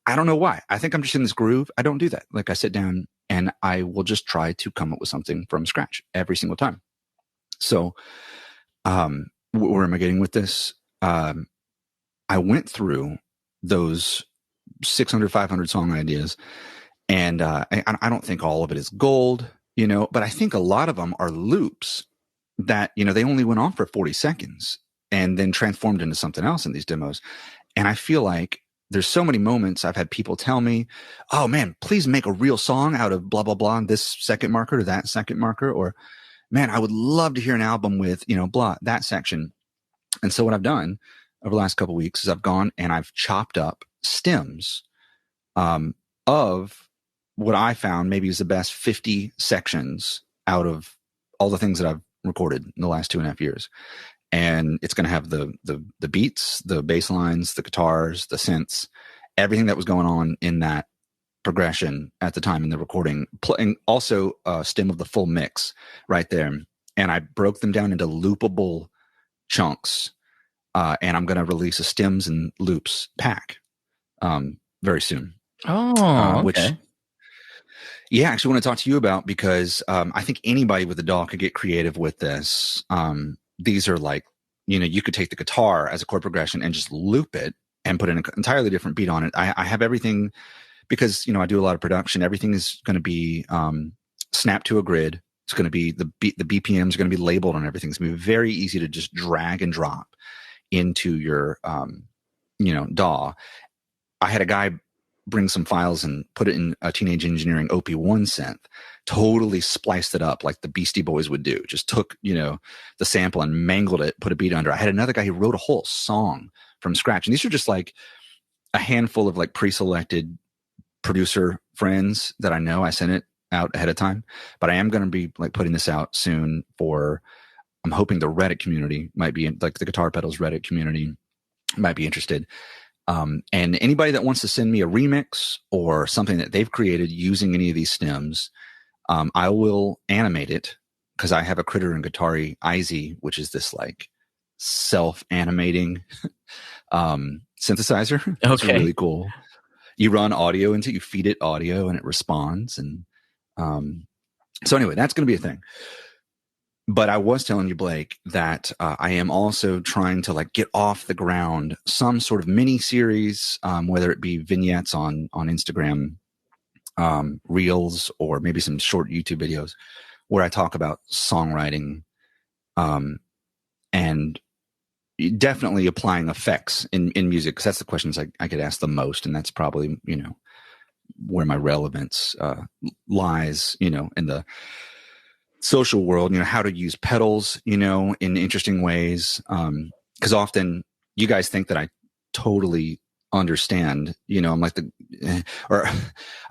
I don't know why. I think I'm just in this groove. I don't do that. I sit down and I will just try to come up with something from scratch every single time. So, where am I getting with this? I went through those 600, 500 song ideas. And I don't think all of it is gold, but I think a lot of them are loops that, they only went on for 40 seconds and then transformed into something else in these demos. And I feel like there's so many moments I've had people tell me, oh man, please make a real song out of blah, blah, blah, this second marker to that second marker. Or man, I would love to hear an album with, blah, that section. And so what I've done over the last couple of weeks is I've gone and I've chopped up stems of what I found maybe is the best 50 sections out of all the things that I've recorded in the last 2.5 years. and it's going to have the beats, the bass lines, the guitars, the synths, everything that was going on in that progression at the time in the recording, playing also a stem of the full mix right there. And I broke them down into loopable chunks. And I'm going to release a stems and loops pack very soon. Oh, okay. Which, yeah, actually want to talk to you about, because I think anybody with a DAW could get creative with this. These are like, you could take the guitar as a chord progression and just loop it and put an entirely different beat on it. I have everything, because, I do a lot of production. Everything is going to be snapped to a grid. It's going to be the BPMs are going to be labeled on everything. It's going to be very easy to just drag and drop into your, DAW. I had a guy bring some files and put it in a Teenage Engineering OP1 synth, totally spliced it up like the Beastie Boys would do. Just took, the sample and mangled it, put a beat under. I had another guy who wrote a whole song from scratch. And these are just like a handful of like pre-selected producer friends that I know. I sent it out ahead of time, but I am going to be like putting this out soon for, I'm hoping the Reddit community might be like the Guitar Pedals Reddit community might be interested. And anybody that wants to send me a remix or something that they've created using any of these stems, I will animate it, because I have a Critter and Guitari IZ, which is this like self-animating synthesizer. Okay. It's really cool. You run audio into it, you feed it audio, and it responds. And so anyway, that's going to be a thing. But I was telling you, Blake, that I am also trying to like get off the ground some sort of mini series, whether it be vignettes on Instagram, reels, or maybe some short YouTube videos where I talk about songwriting, and definitely applying effects in music, because that's the questions I get asked the most, and that's probably where my relevance lies, in the social world, how to use pedals, in interesting ways. Because often you guys think that I totally understand, I'm like or I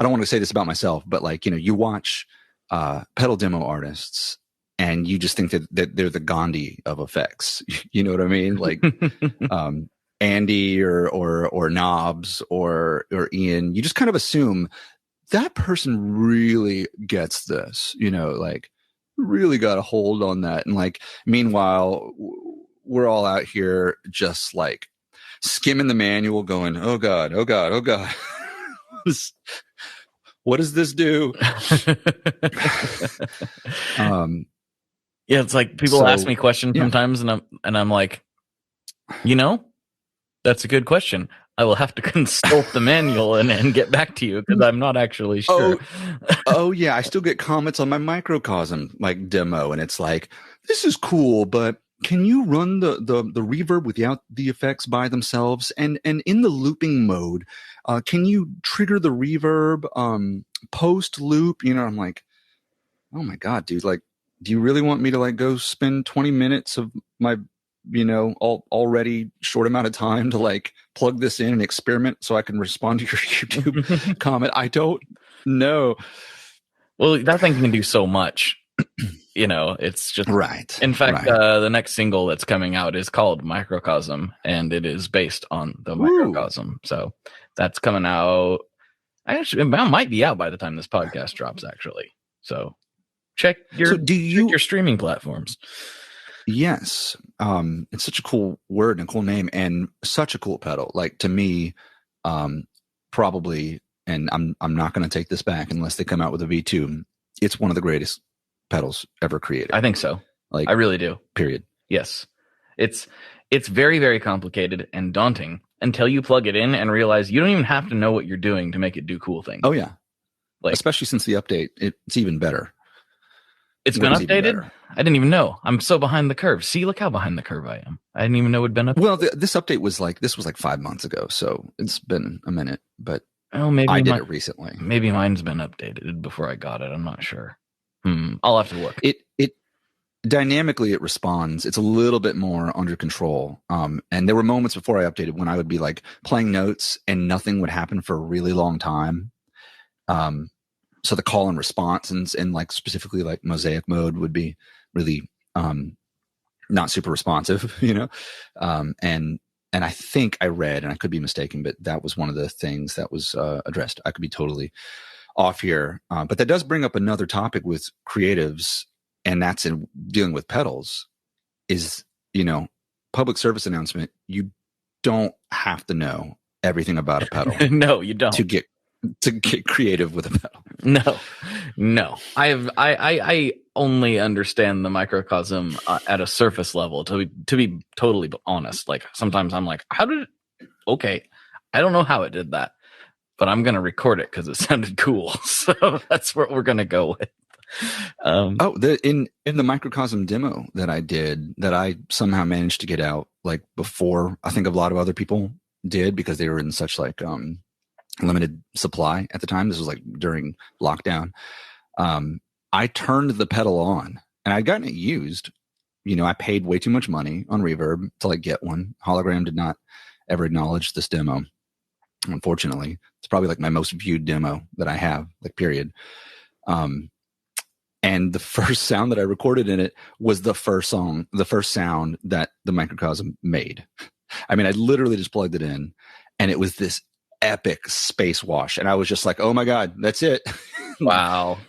don't want to say this about myself, but like, you watch pedal demo artists and you just think that they're the Gandhi of effects. You know what I mean? Like, Andy or Knobs or Ian, you just kind of assume that person really gets this, like, really got a hold on that. And like, meanwhile, we're all out here just like skimming the manual going, oh God. What does this do? Yeah, it's like people ask me questions sometimes, and I'm like, that's a good question. I will have to consult the manual and get back to you, because I'm not actually sure. Oh yeah, I still get comments on my microcosm like demo, and it's like, this is cool, but can you run the reverb without the effects by themselves? And in the looping mode, can you trigger the reverb post loop? I'm like, oh my God, dude, like, do you really want me to like go spend 20 minutes of my already short amount of time to like plug this in and experiment so I can respond to your YouTube comment? I don't know. Well, that thing can do so much. It's just right. In fact, the next single that's coming out is called Microcosm, and it is based on the Microcosm. So that's coming out. It might be out by the time this podcast drops, actually. So check your streaming platforms. Yes. It's such a cool word and a cool name and such a cool pedal. Like, to me, probably, and I'm not going to take this back unless they come out with a V2. It's one of the greatest pedals ever created. I think so. Like, I really do. Period. Yes. It's very, very complicated and daunting until you plug it in and realize you don't even have to know what you're doing to make it do cool things. Oh yeah. Like, especially since the update, it's even better. It's been updated? I didn't even know. I'm so behind the curve. See, look how behind the curve I am. I didn't even know it'd been updated. Well, this update was like 5 months ago, so it's been a minute. But maybe I did it recently. Maybe mine's been updated before I got it. I'm not sure. I'll have to look. It dynamically it responds. It's a little bit more under control. And there were moments before I updated when I would be like playing notes and nothing would happen for a really long time. So the call and response and like specifically like mosaic mode would be really not super responsive, you know? And I think I read, and I could be mistaken, but that was one of the things that was addressed. I could be totally off here. But that does bring up another topic with creatives, and that's in dealing with pedals is, you know, public service announcement. You don't have to know everything about a pedal. No, you don't. To get creative with a pedal. No. I only understand the microcosm at a surface level. To be totally honest, like sometimes I'm like, okay, I don't know how it did that, but I'm gonna record it because it sounded cool. So that's what we're gonna go with. In the microcosm demo that I did, that I somehow managed to get out like before I think a lot of other people did, because they were in such like limited supply at the time. This was like during lockdown. I turned the pedal on, and I'd gotten it used. You know, I paid way too much money on Reverb to like get one. Hologram did not ever acknowledge this demo. Unfortunately, it's probably like my most viewed demo that I have, like period. And the first sound that I recorded in it was the first sound that the microcosm made. I mean, I literally just plugged it in, and it was this epic space wash. And I was just like, oh my God, that's it. Wow.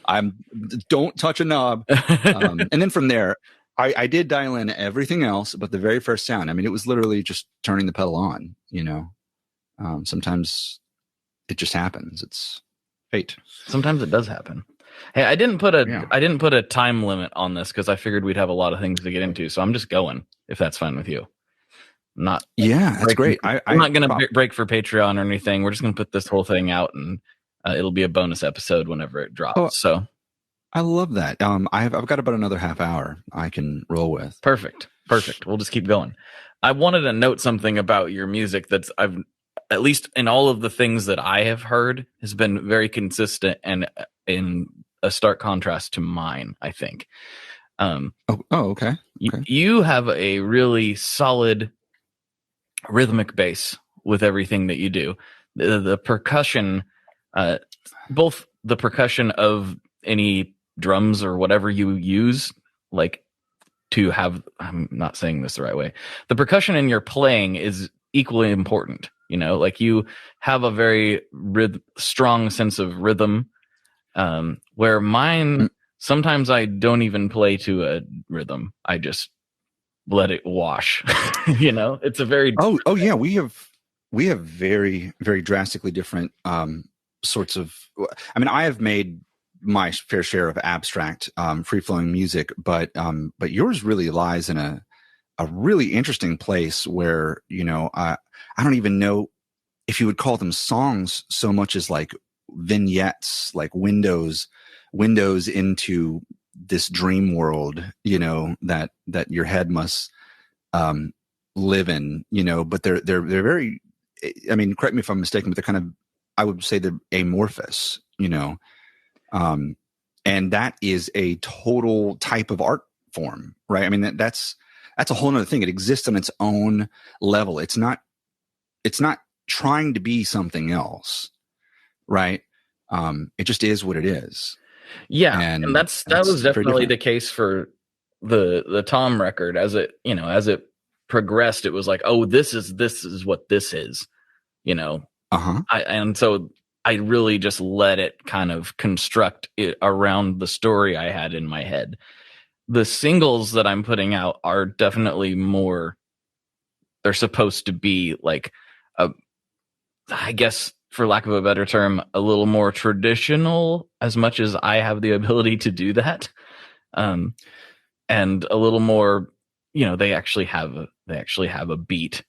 Don't touch a knob. And then from there, I did dial in everything else, but the very first sound, I mean, it was literally just turning the pedal on, you know. Sometimes it just happens. It's fate. Sometimes it does happen. Hey, I didn't put a time limit on this because I figured we'd have a lot of things to get into. So I'm just going, if that's fine with you. That's great. I'm not going to break for Patreon or anything. We're just going to put this whole thing out, and it'll be a bonus episode whenever it drops. Oh, so I love that. I've got about another half hour I can roll with. Perfect. We'll just keep going. I wanted to note something about your music that's at least in all of the things that I have heard, has been very consistent and in a stark contrast to mine, I think. Okay. You have a really solid rhythmic bass with everything that you do. The percussion, both the percussion of any drums or whatever you use, like to have, I'm not saying this the right way. The percussion in your playing is equally important. You know, like you have a very strong sense of rhythm, where mine, sometimes I don't even play to a rhythm. I just let it wash. You know, it's a very oh yeah, we have very, very drastically different sorts of, I mean, I have made my fair share of abstract free flowing music, but yours really lies in a really interesting place where, you know, I don't even know if you would call them songs so much as like vignettes, like windows into this dream world, you know, that your head must live in, you know. But they're very, I mean, correct me if I'm mistaken, but they're kind of, I would say they're amorphous, you know. And that is a total type of art form, right? I mean, that's a whole nother thing. It exists on its own level. It's not trying to be something else, right? It just is what it is. Yeah, and that was definitely the case for the Tom record. As it progressed, it was like, oh, this is what this is, you know. And so I really just let it kind of construct it around the story I had in my head. The singles that I'm putting out are definitely more, they're supposed to be like, I guess, for lack of a better term, a little more traditional, as much as I have the ability to do that. And a little more, you know, they actually have a beat,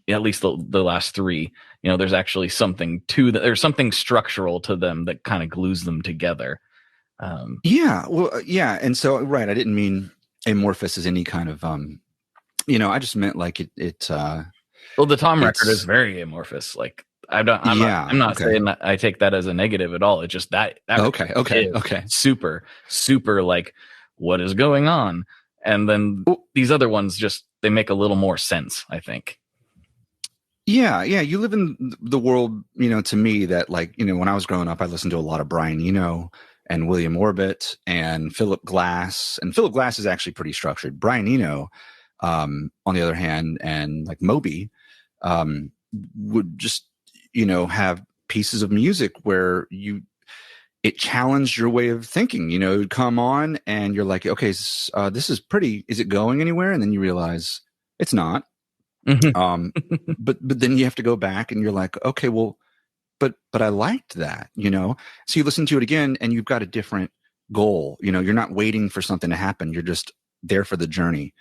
at least the last three. You know, there's actually something to that. There's something structural to them that kind of glues them together. And so, right, I didn't mean amorphous as any kind of, you know, I just meant like it. Well, the Tom record is very amorphous. Like I'm not saying that I take that as a negative at all. It's just that okay. Super like, what is going on? And then these other ones just, they make a little more sense, I think. Yeah. You live in the world, you know, to me that, like, you know, when I was growing up, I listened to a lot of Brian Eno and William Orbit and Philip Glass. And Philip Glass is actually pretty structured. Brian Eno, on the other hand, and like Moby would just, have pieces of music where it challenged your way of thinking. It would come on and you're like, okay, this is pretty. Is it going anywhere? And then you realize it's not. But then you have to go back and you're like, okay, well, but I liked that, So you listen to it again and you've got a different goal. You're not waiting for something to happen. You're just there for the journey,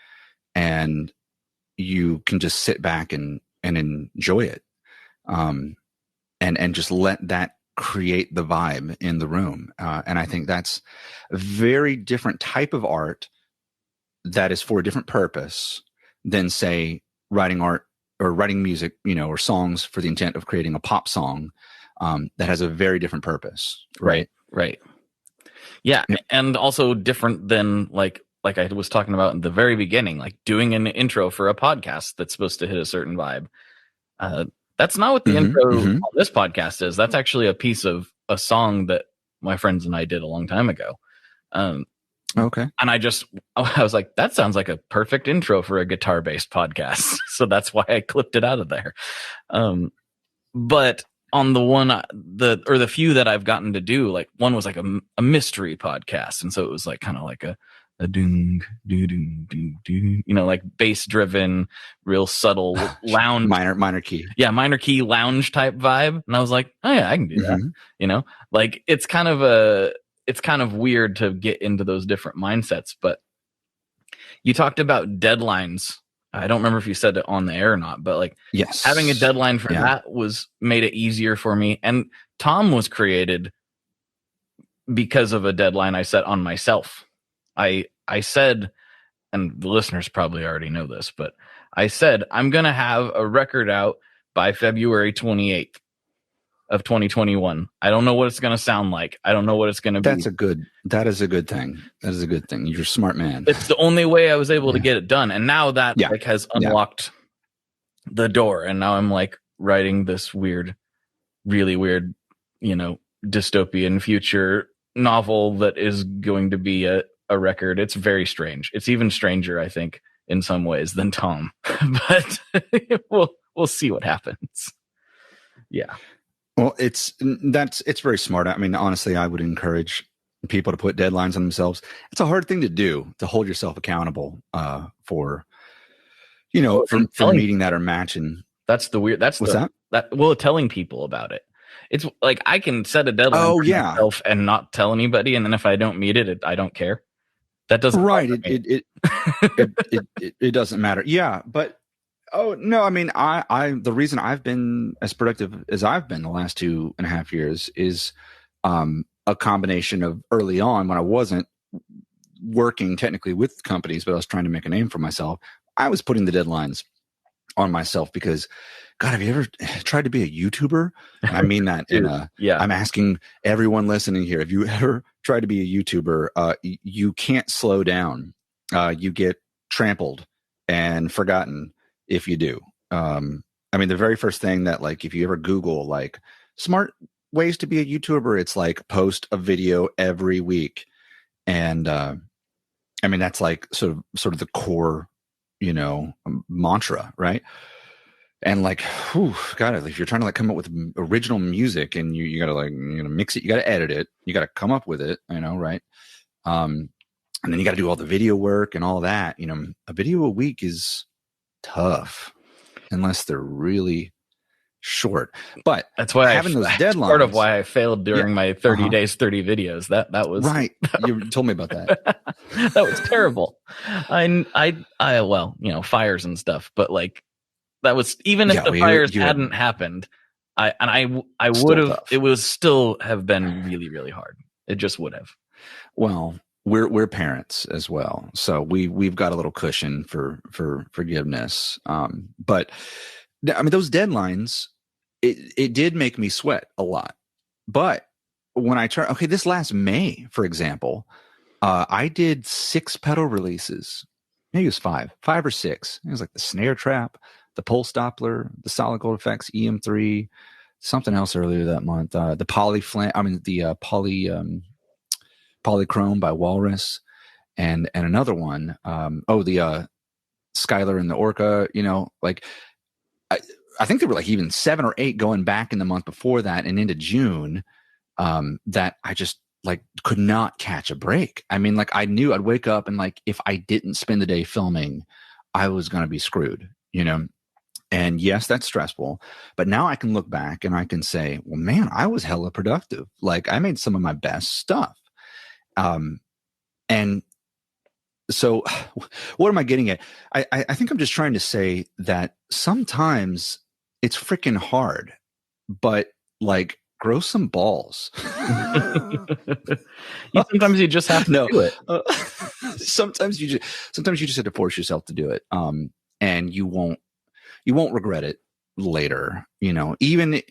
and you can just sit back and enjoy it. And just let that create the vibe in the room. And I think that's a very different type of art that is for a different purpose than, say, writing art or writing music, or songs for the intent of creating a pop song that has a very different purpose. Right. Yeah. Yep. And also different than like I was talking about in the very beginning, like doing an intro for a podcast that's supposed to hit a certain vibe. That's not what the intro on this podcast is. That's actually a piece of a song that my friends and I did a long time ago. Okay. And I was like, that sounds like a perfect intro for a guitar-based podcast. So that's why I clipped it out of there. But on the few that I've gotten to do, like one was like a mystery podcast. And so it was like kind of like a doom, doo, doo, doo, doo, like bass driven, real subtle lounge. minor key. Yeah. Minor key lounge type vibe. And I was like, oh yeah, I can do that. Like it's kind of weird to get into those different mindsets. But you talked about deadlines. I don't remember if you said it on the air or not, but like, yes, having a deadline for that made it easier for me. And Tom was created because of a deadline I set on myself. I said, and the listeners probably already know this, but I said, I'm going to have a record out by February 28th of 2021. I don't know what it's going to sound like. I don't know what it's going to be. That is a good thing. That is a good thing. You're a smart man. It's the only way I was able to get it done. And now that has unlocked the door. And now I'm like writing this really weird, dystopian future novel that is going to be a record. It's very strange. It's even stranger, I think, in some ways than Tom. But we'll see what happens. Yeah. Well, it's very smart. I mean, honestly, I would encourage people to put deadlines on themselves. It's a hard thing to do, to hold yourself accountable for meeting that or matching. That's the weird. That's what's that? Telling people about it. It's like I can set a deadline for myself and not tell anybody, and then if I don't meet it, I don't care. That doesn't it doesn't matter. Yeah, but oh no, I mean, I the reason I've been as productive as I've been the last 2.5 years is a combination of early on when I wasn't working technically with companies, but I was trying to make a name for myself. I was putting the deadlines on myself because, God, have you ever tried to be a YouTuber? And I mean that I'm asking everyone listening here. Have you ever tried to be a YouTuber? You can't slow down. You get trampled and forgotten if you do. I mean, the very first thing that, like, if you ever Google like smart ways to be a YouTuber, it's like post a video every week. And I mean, that's like sort of the core, mantra, right? And like, God, if you're trying to like come up with original music and you got to like, mix it, you got to edit it, you got to come up with it, right? And then you got to do all the video work and all that. A video a week is tough unless they're really short. But that's why having those deadlines, part of why I failed during my 30 days, 30 videos. That was right. You told me about that. That was terrible. Well, fires and stuff, but like that was, even if the fires hadn't happened, I would have, it would still have been really, really hard. It just would have. Well, we're parents as well, so we've got a little cushion for forgiveness. But I mean, those deadlines, it did make me sweat a lot. But when I tried, this last May, for example, I did 6 pedal releases. Maybe it was 5 or 6. It was like the snare trap, the pulse Doppler, the solid gold effects, EM3, something else earlier that month. The polychrome by Walrus, and another one. The Skylar and the Orca, like I think there were like even 7 or 8 going back in the month before that and into June, that I just like could not catch a break. I mean, like I knew I'd wake up and like if I didn't spend the day filming, I was going to be screwed, And yes, that's stressful. But now I can look back and I can say, well, man, I was hella productive. Like I made some of my best stuff. And so what am I getting at? I think I'm just trying to say that sometimes it's freaking hard, but like grow some balls. Sometimes you just have to do it. Sometimes you just have to force yourself to do it. And you won't regret it later, even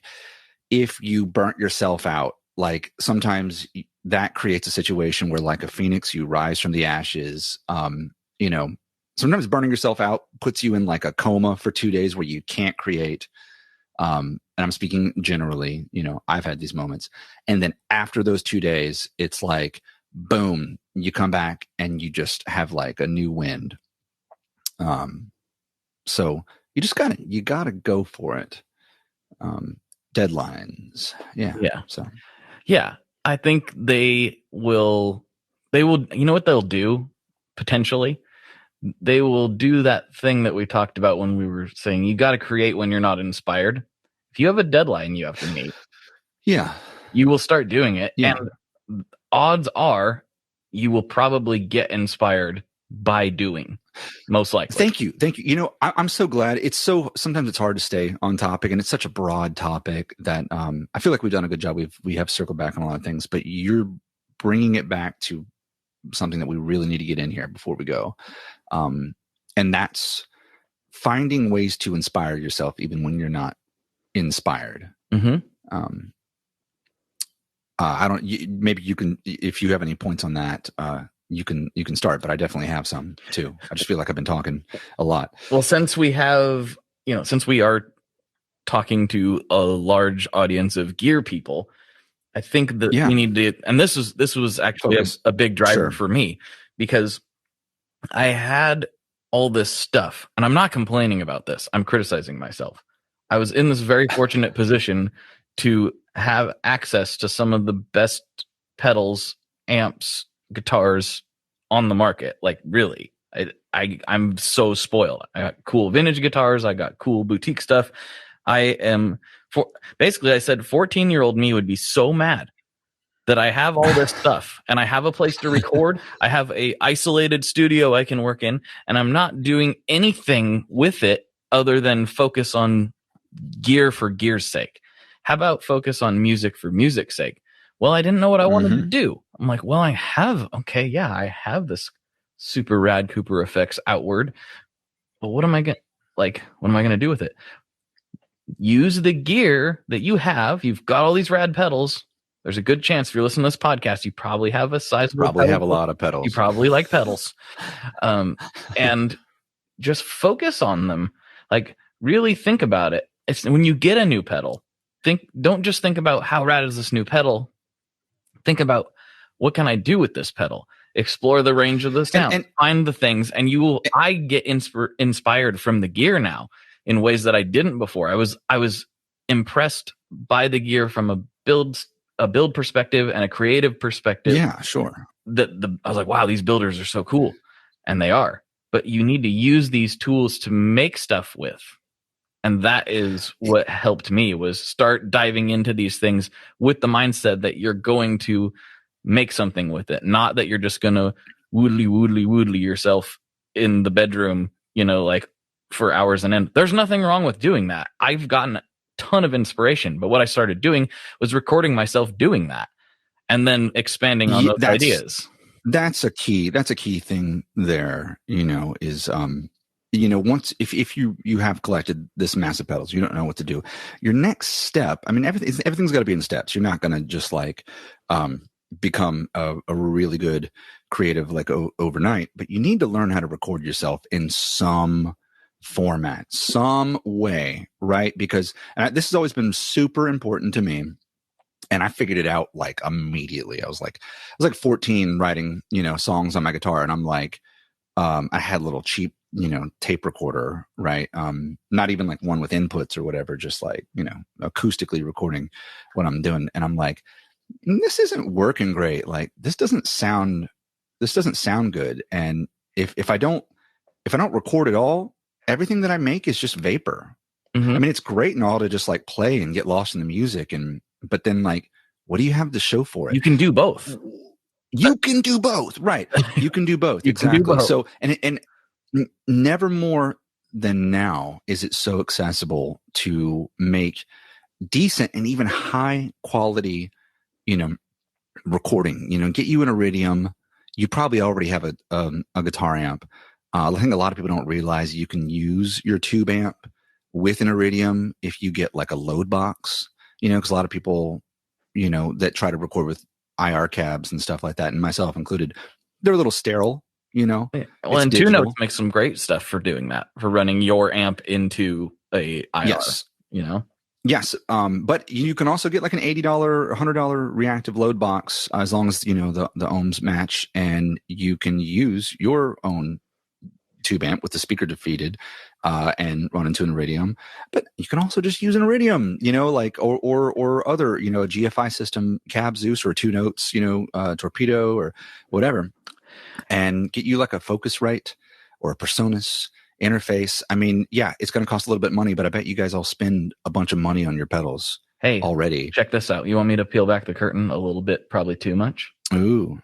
if you burnt yourself out. Like sometimes that creates a situation where like a phoenix, you rise from the ashes. Sometimes burning yourself out puts you in like a coma for 2 days where you can't create. And I'm speaking generally, I've had these moments. And then after those 2 days, it's like, boom, you come back and you just have like a new wind. So you just gotta go for it. Deadlines. Yeah. So. Yeah, I think they will, you know what they'll do potentially? They will do that thing that we talked about when we were saying you got to create when you're not inspired. If you have a deadline you have to meet, you will start doing it. Yeah. And odds are you will probably get inspired by doing, most likely. Thank you. I'm so glad. Sometimes it's hard to stay on topic, and it's such a broad topic that I feel like we've done a good job. We have circled back on a lot of things, but you're bringing it back to something that we really need to get in here before we go. And that's finding ways to inspire yourself even when you're not inspired. Mm-hmm. Maybe you can, if you have any points on that, you can start, but I definitely have some too. I just feel like I've been talking a lot. Well, since we are talking to a large audience of gear people, I think that we need to, and this was actually a big driver for me, because I had all this stuff, and I'm not complaining about this. I'm criticizing myself. I was in this very fortunate position to have access to some of the best pedals, amps, guitars on the market. Like really, I'm so spoiled. I got cool vintage guitars. I got cool boutique stuff. I said 14-year-old me would be so mad that I have all this stuff and I have a place to record. I have a isolated studio I can work in, and I'm not doing anything with it other than focus on gear for gear's sake. How about focus on music for music's sake? Well, I didn't know what I wanted to do. I'm like, well, I have this super rad Cooper effects outward. But what am I going to do with it? Use the gear that you have. You've got all these rad pedals. There's a good chance if you're listening to this podcast, you probably have a sizable pedal. Have a lot of pedals. You probably like pedals. And just focus on them. Like really think about it. It's when you get a new pedal, don't just think about how rad is this new pedal. Think about what can I do with this pedal? Explore the range of the sound, and find the things, and I get inspired from the gear now in ways that I didn't before. I was impressed by the gear from a build perspective and a creative perspective. Yeah, sure. I was like, wow, these builders are so cool, and they are. But you need to use these tools to make stuff with. And that is what helped me, was start diving into these things with the mindset that you're going to make something with it. Not that you're just going to woodly yourself in the bedroom, like for hours and end. There's nothing wrong with doing that. I've gotten a ton of inspiration, but what I started doing was recording myself doing that and then expanding on those ideas. That's a key thing there, is, once if you have collected this massive pedals, you don't know what to do. Your next step, I mean, everything's got to be in steps. You're not going to just like become a really good creative like overnight, but you need to learn how to record yourself in some format, some way, right? Because this has always been super important to me. And I figured it out like immediately. I was like 14 writing, songs on my guitar. And I'm like, I had a little cheap, tape recorder, right? Not even like one with inputs or whatever, just like, acoustically recording what I'm doing. And I'm like, this isn't working great. Like this doesn't sound good. And if I don't record at all, everything that I make is just vapor. Mhm. I mean, it's great and all to just like play and get lost in the music. But then like, what do you have to show for it? You can do both. You can do both, right? You can do both. You can do exactly. both. So, and never more than now is it so accessible to make decent and even high quality, recording. Get you an Iridium. You probably already have a guitar amp. I think a lot of people don't realize you can use your tube amp with an Iridium if you get like a load box. Because a lot of people, that try to record with IR cabs and stuff like that, and myself included, they're a little sterile, Well, and Two Notes makes some great stuff for doing that, for running your amp into a IR. Yes. Yes. But you can also get like an $80 or $100 reactive load box, as long as the ohms match, and you can use your own tube amp with the speaker defeated and run into an Iridium. But you can also just use an Iridium, like or other, a GFI system, Cab Zeus or Two Notes, Torpedo or whatever, and get you like a Focusrite or a Personas interface. I mean, yeah, it's going to cost a little bit of money, but I bet you guys all spend a bunch of money on your pedals. Hey, already. Check this out. You want me to peel back the curtain a little bit? Probably too much. Ooh.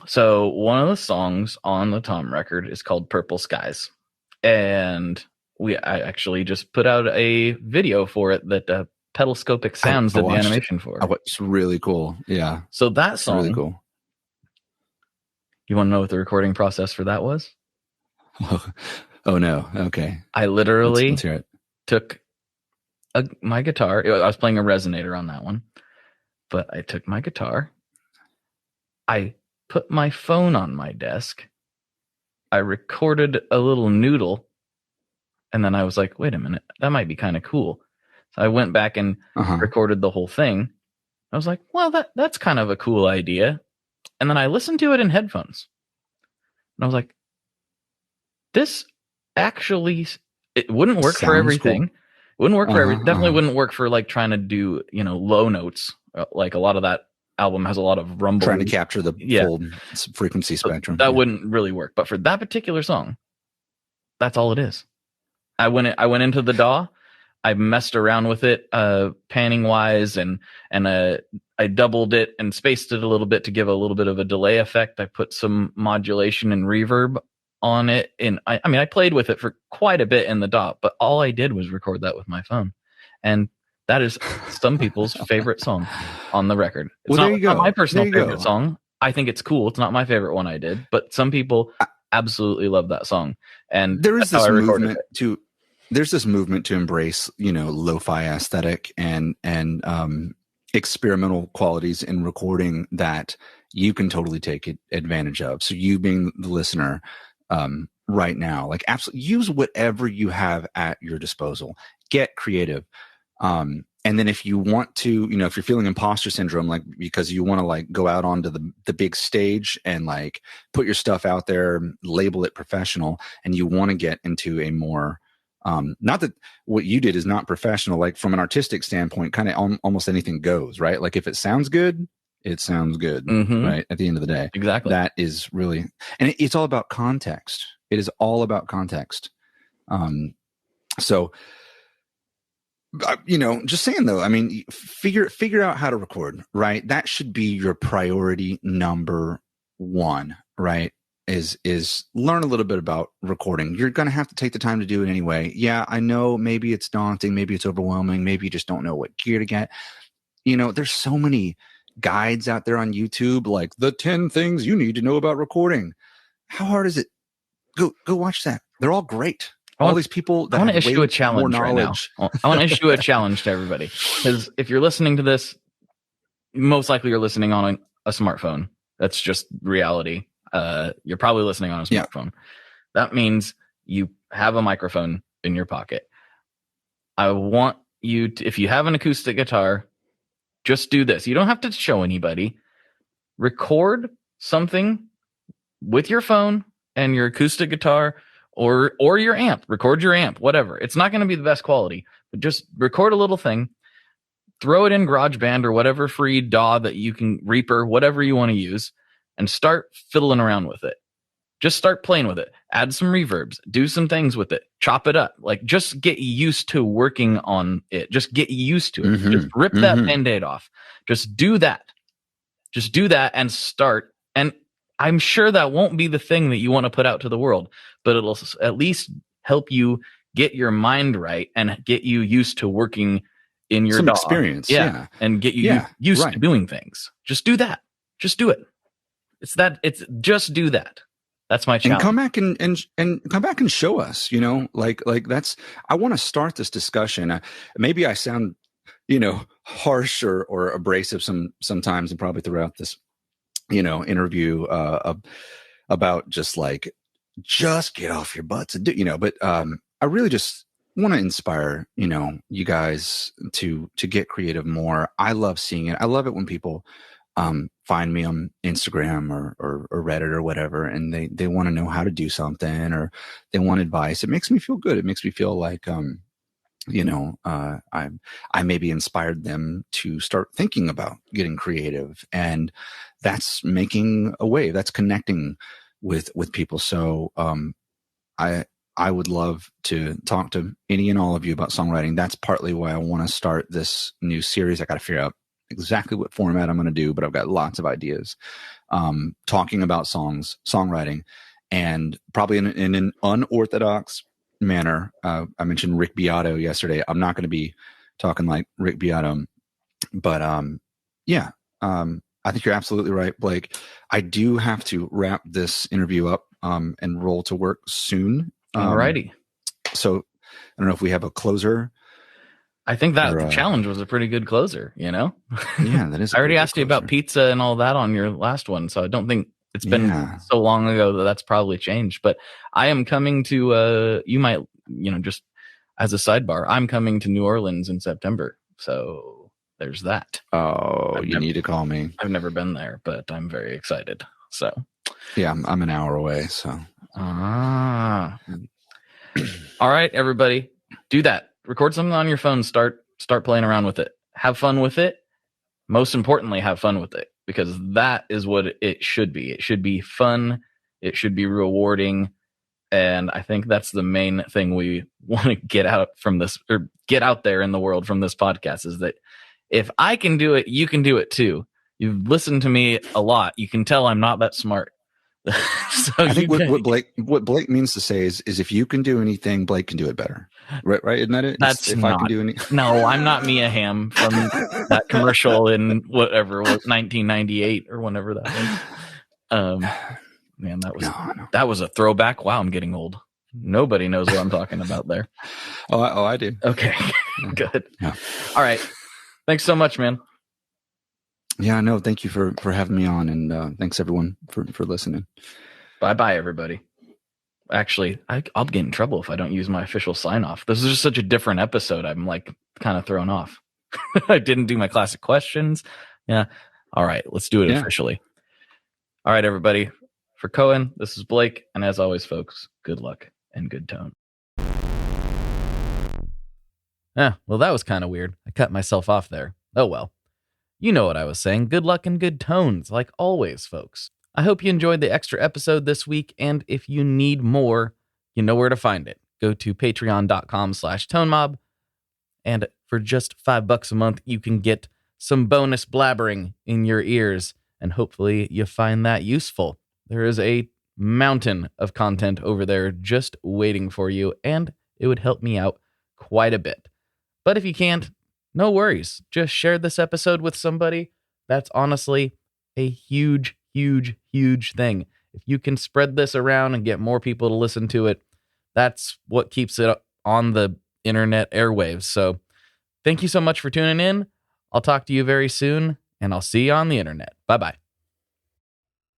So one of the songs on the Tom record is called Purple Skies. And I actually just put out a video for it that Pedalscopic Sounds did the animation for. It's really cool. Yeah. So that song, really cool. You want to know what the recording process for that was? Oh no. Okay. I literally let's hear it. took my guitar. I was playing a resonator on that one, but I took my guitar. I put my phone on my desk. I recorded a little noodle, and then I was like, wait a minute, that might be kind of cool. So I went back and recorded the whole thing. I was like, well, that's kind of a cool idea. And then I listened to it in headphones. And I was like, this actually, it wouldn't work for everything. Cool. It wouldn't work for everything. Definitely wouldn't work for like trying to do, low notes. Like a lot of that album has a lot of rumble. Trying to capture the full frequency spectrum. That wouldn't really work. But for that particular song, that's all it is. I went into the DAW. I messed around with it, panning wise, and I doubled it and spaced it a little bit to give a little bit of a delay effect. I put some modulation and reverb on it, and I played with it for quite a bit in the DAW, but all I did was record that with my phone, and that is some people's favorite song on the record. It's not my personal favorite song. I think it's cool. It's not my favorite one I did, but some people absolutely love that song, and there is this movement to. There's this movement to embrace, lo-fi aesthetic and experimental qualities in recording that you can totally take advantage of. So you being the listener right now, like absolutely use whatever you have at your disposal. Get creative. And then if you want to, if you're feeling imposter syndrome, like because you want to like go out onto the big stage and like put your stuff out there, label it professional, and you want to get into a more not that what you did is not professional, like from an artistic standpoint, kind of almost anything goes, right? Like if it sounds good, it sounds good, right? At the end of the day. Exactly. That is really, and it's all about context. It is all about context. So, just saying though, figure out how to record, right? That should be your priority number one, right? Is learn a little bit about recording. You're going to have to take the time to do it anyway. Yeah, I know maybe it's daunting, maybe it's overwhelming, maybe you just don't know what gear to get. There's so many guides out there on YouTube, like the 10 things you need to know about recording. How hard is it? Go watch that. They're all great. All these people that I want to issue a challenge right now. I want to issue a challenge to everybody, because if you're listening to this, most likely you're listening on a smartphone. That's just reality. You're probably listening on a smartphone. Yeah. That means you have a microphone in your pocket. I want you to, if you have an acoustic guitar, just do this. You don't have to show anybody. Record something with your phone and your acoustic guitar or your amp. Record your amp, whatever. It's not going to be the best quality, but just record a little thing, throw it in GarageBand or whatever free DAW that you can, Reaper, whatever you want to use, and start fiddling around with it. Just start playing with it. Add some reverbs. Do some things with it. Chop it up. Like, just get used to working on it. Just get used to it. Just rip that Band-Aid off. Just do that. Just do that and start. And I'm sure that won't be the thing that you want to put out to the world, but it'll at least help you get your mind right and get you used to working in your DAW. Experience. Yeah. And get you used to doing things. Just do that. Just do it. It's just do that. That's my challenge. And come back and show us, like that's, I want to start this discussion. Maybe I sound, harsh or abrasive sometimes, and probably throughout this, interview, about just get off your butts and do, but, I really just want to inspire, you guys to get creative more. I love seeing it. I love it when people, find me on Instagram or Reddit or whatever, and they want to know how to do something, or they want advice. It makes me feel good. It makes me feel like, I maybe inspired them to start thinking about getting creative, and that's making a wave. That's connecting with people. So, I would love to talk to any and all of you about songwriting. That's partly why I want to start this new series. I got to figure out exactly what format I'm going to do, but I've got lots of ideas, talking about songwriting, and probably in an unorthodox manner. I mentioned Rick Beato yesterday. I'm not going to be talking like Rick Beato, but I think you're absolutely right, Blake. I do have to wrap this interview up and roll to work soon. Alrighty. So I don't know if we have a closer. I think that challenge was a pretty good closer, Yeah, that is. I already asked you about pizza and all that on your last one, so I don't think it's been so long ago that that's probably changed. But I am coming to, you might, just as a sidebar, I'm coming to New Orleans in September. So there's that. Oh, you need to call me. I've never been there, but I'm very excited. So yeah, I'm an hour away. So all right, everybody, do that. Record something on your phone. Start playing around with it. Have fun with it. Most importantly, have fun with it, because that is what it should be. It should be fun. It should be rewarding. And I think that's the main thing we want to get out from this, or get out there in the world from this podcast, is that if I can do it, you can do it too. You've listened to me a lot. You can tell I'm not that smart. So I think what Blake means to say is if you can do anything, Blake can do it better. Right? Isn't that it? That's if not, I can do No, I'm not Mia Hamm from that commercial in whatever, 1998 or whenever that was. Man, that was a throwback. Wow, I'm getting old. Nobody knows what I'm talking about there. Oh, I do. Okay, good. Yeah. All right. Thanks so much, man. Yeah, no, thank you for having me on, and thanks everyone for listening. Bye, everybody. Actually, I'll get in trouble if I don't use my official sign off. This is just such a different episode. I'm kind of thrown off. I didn't do my classic questions. Yeah. All right, let's do it officially. All right, everybody. For Cohen, this is Blake, and as always, folks, good luck and good tone. Well, that was kind of weird. I cut myself off there. Oh well. You know what I was saying. Good luck and good tones, like always, folks. I hope you enjoyed the extra episode this week, and if you need more, you know where to find it. Go to patreon.com/tonemob, and for just $5 a month, you can get some bonus blabbering in your ears, and hopefully you find that useful. There is a mountain of content over there just waiting for you, and it would help me out quite a bit. But if you can't, no worries. Just share this episode with somebody. That's honestly a huge, huge, huge thing. If you can spread this around and get more people to listen to it, that's what keeps it on the internet airwaves. So thank you so much for tuning in. I'll talk to you very soon, and I'll see you on the internet. Bye-bye.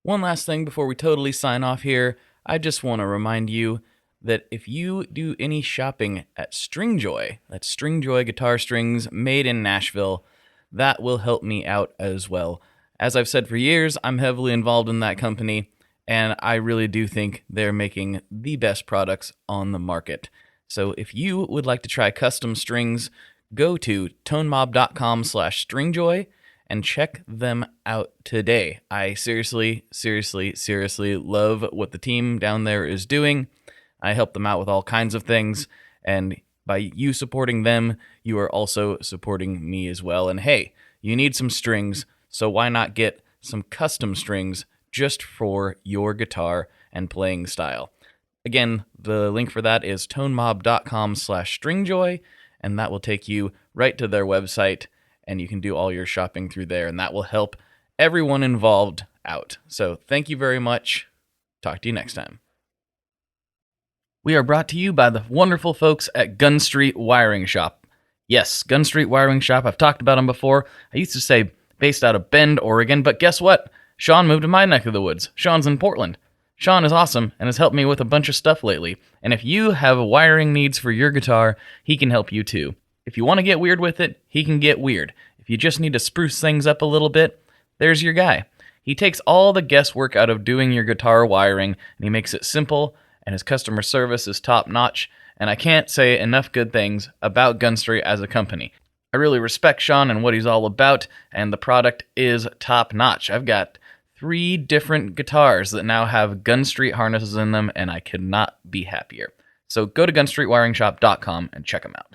One last thing before we totally sign off here. I just want to remind you that if you do any shopping at Stringjoy, that's Stringjoy guitar strings made in Nashville, that will help me out as well. As I've said for years, I'm heavily involved in that company, and I really do think they're making the best products on the market. So if you would like to try custom strings, go to tonemob.com/stringjoy and check them out today. I seriously love what the team down there is doing. I help them out with all kinds of things, and by you supporting them, you are also supporting me as well. And hey, you need some strings, so why not get some custom strings just for your guitar and playing style? Again, the link for that is tonemob.com/stringjoy, and that will take you right to their website, and you can do all your shopping through there, and that will help everyone involved out. So thank you very much. Talk to you next time. We are brought to you by the wonderful folks at Gun Street Wiring Shop. Yes, Gun Street Wiring Shop. I've talked about them before. I used to say based out of Bend, Oregon, but guess what? Sean moved to my neck of the woods. Sean's in Portland. Sean is awesome and has helped me with a bunch of stuff lately. And if you have wiring needs for your guitar, he can help you too. If you want to get weird with it, he can get weird. If you just need to spruce things up a little bit, there's your guy. He takes all the guesswork out of doing your guitar wiring, and he makes it simple, and his customer service is top-notch, and I can't say enough good things about Gun Street as a company. I really respect Sean and what he's all about, and the product is top-notch. I've got 3 different guitars that now have Gun Street harnesses in them, and I could not be happier. So go to gunstreetwiringshop.com and check them out.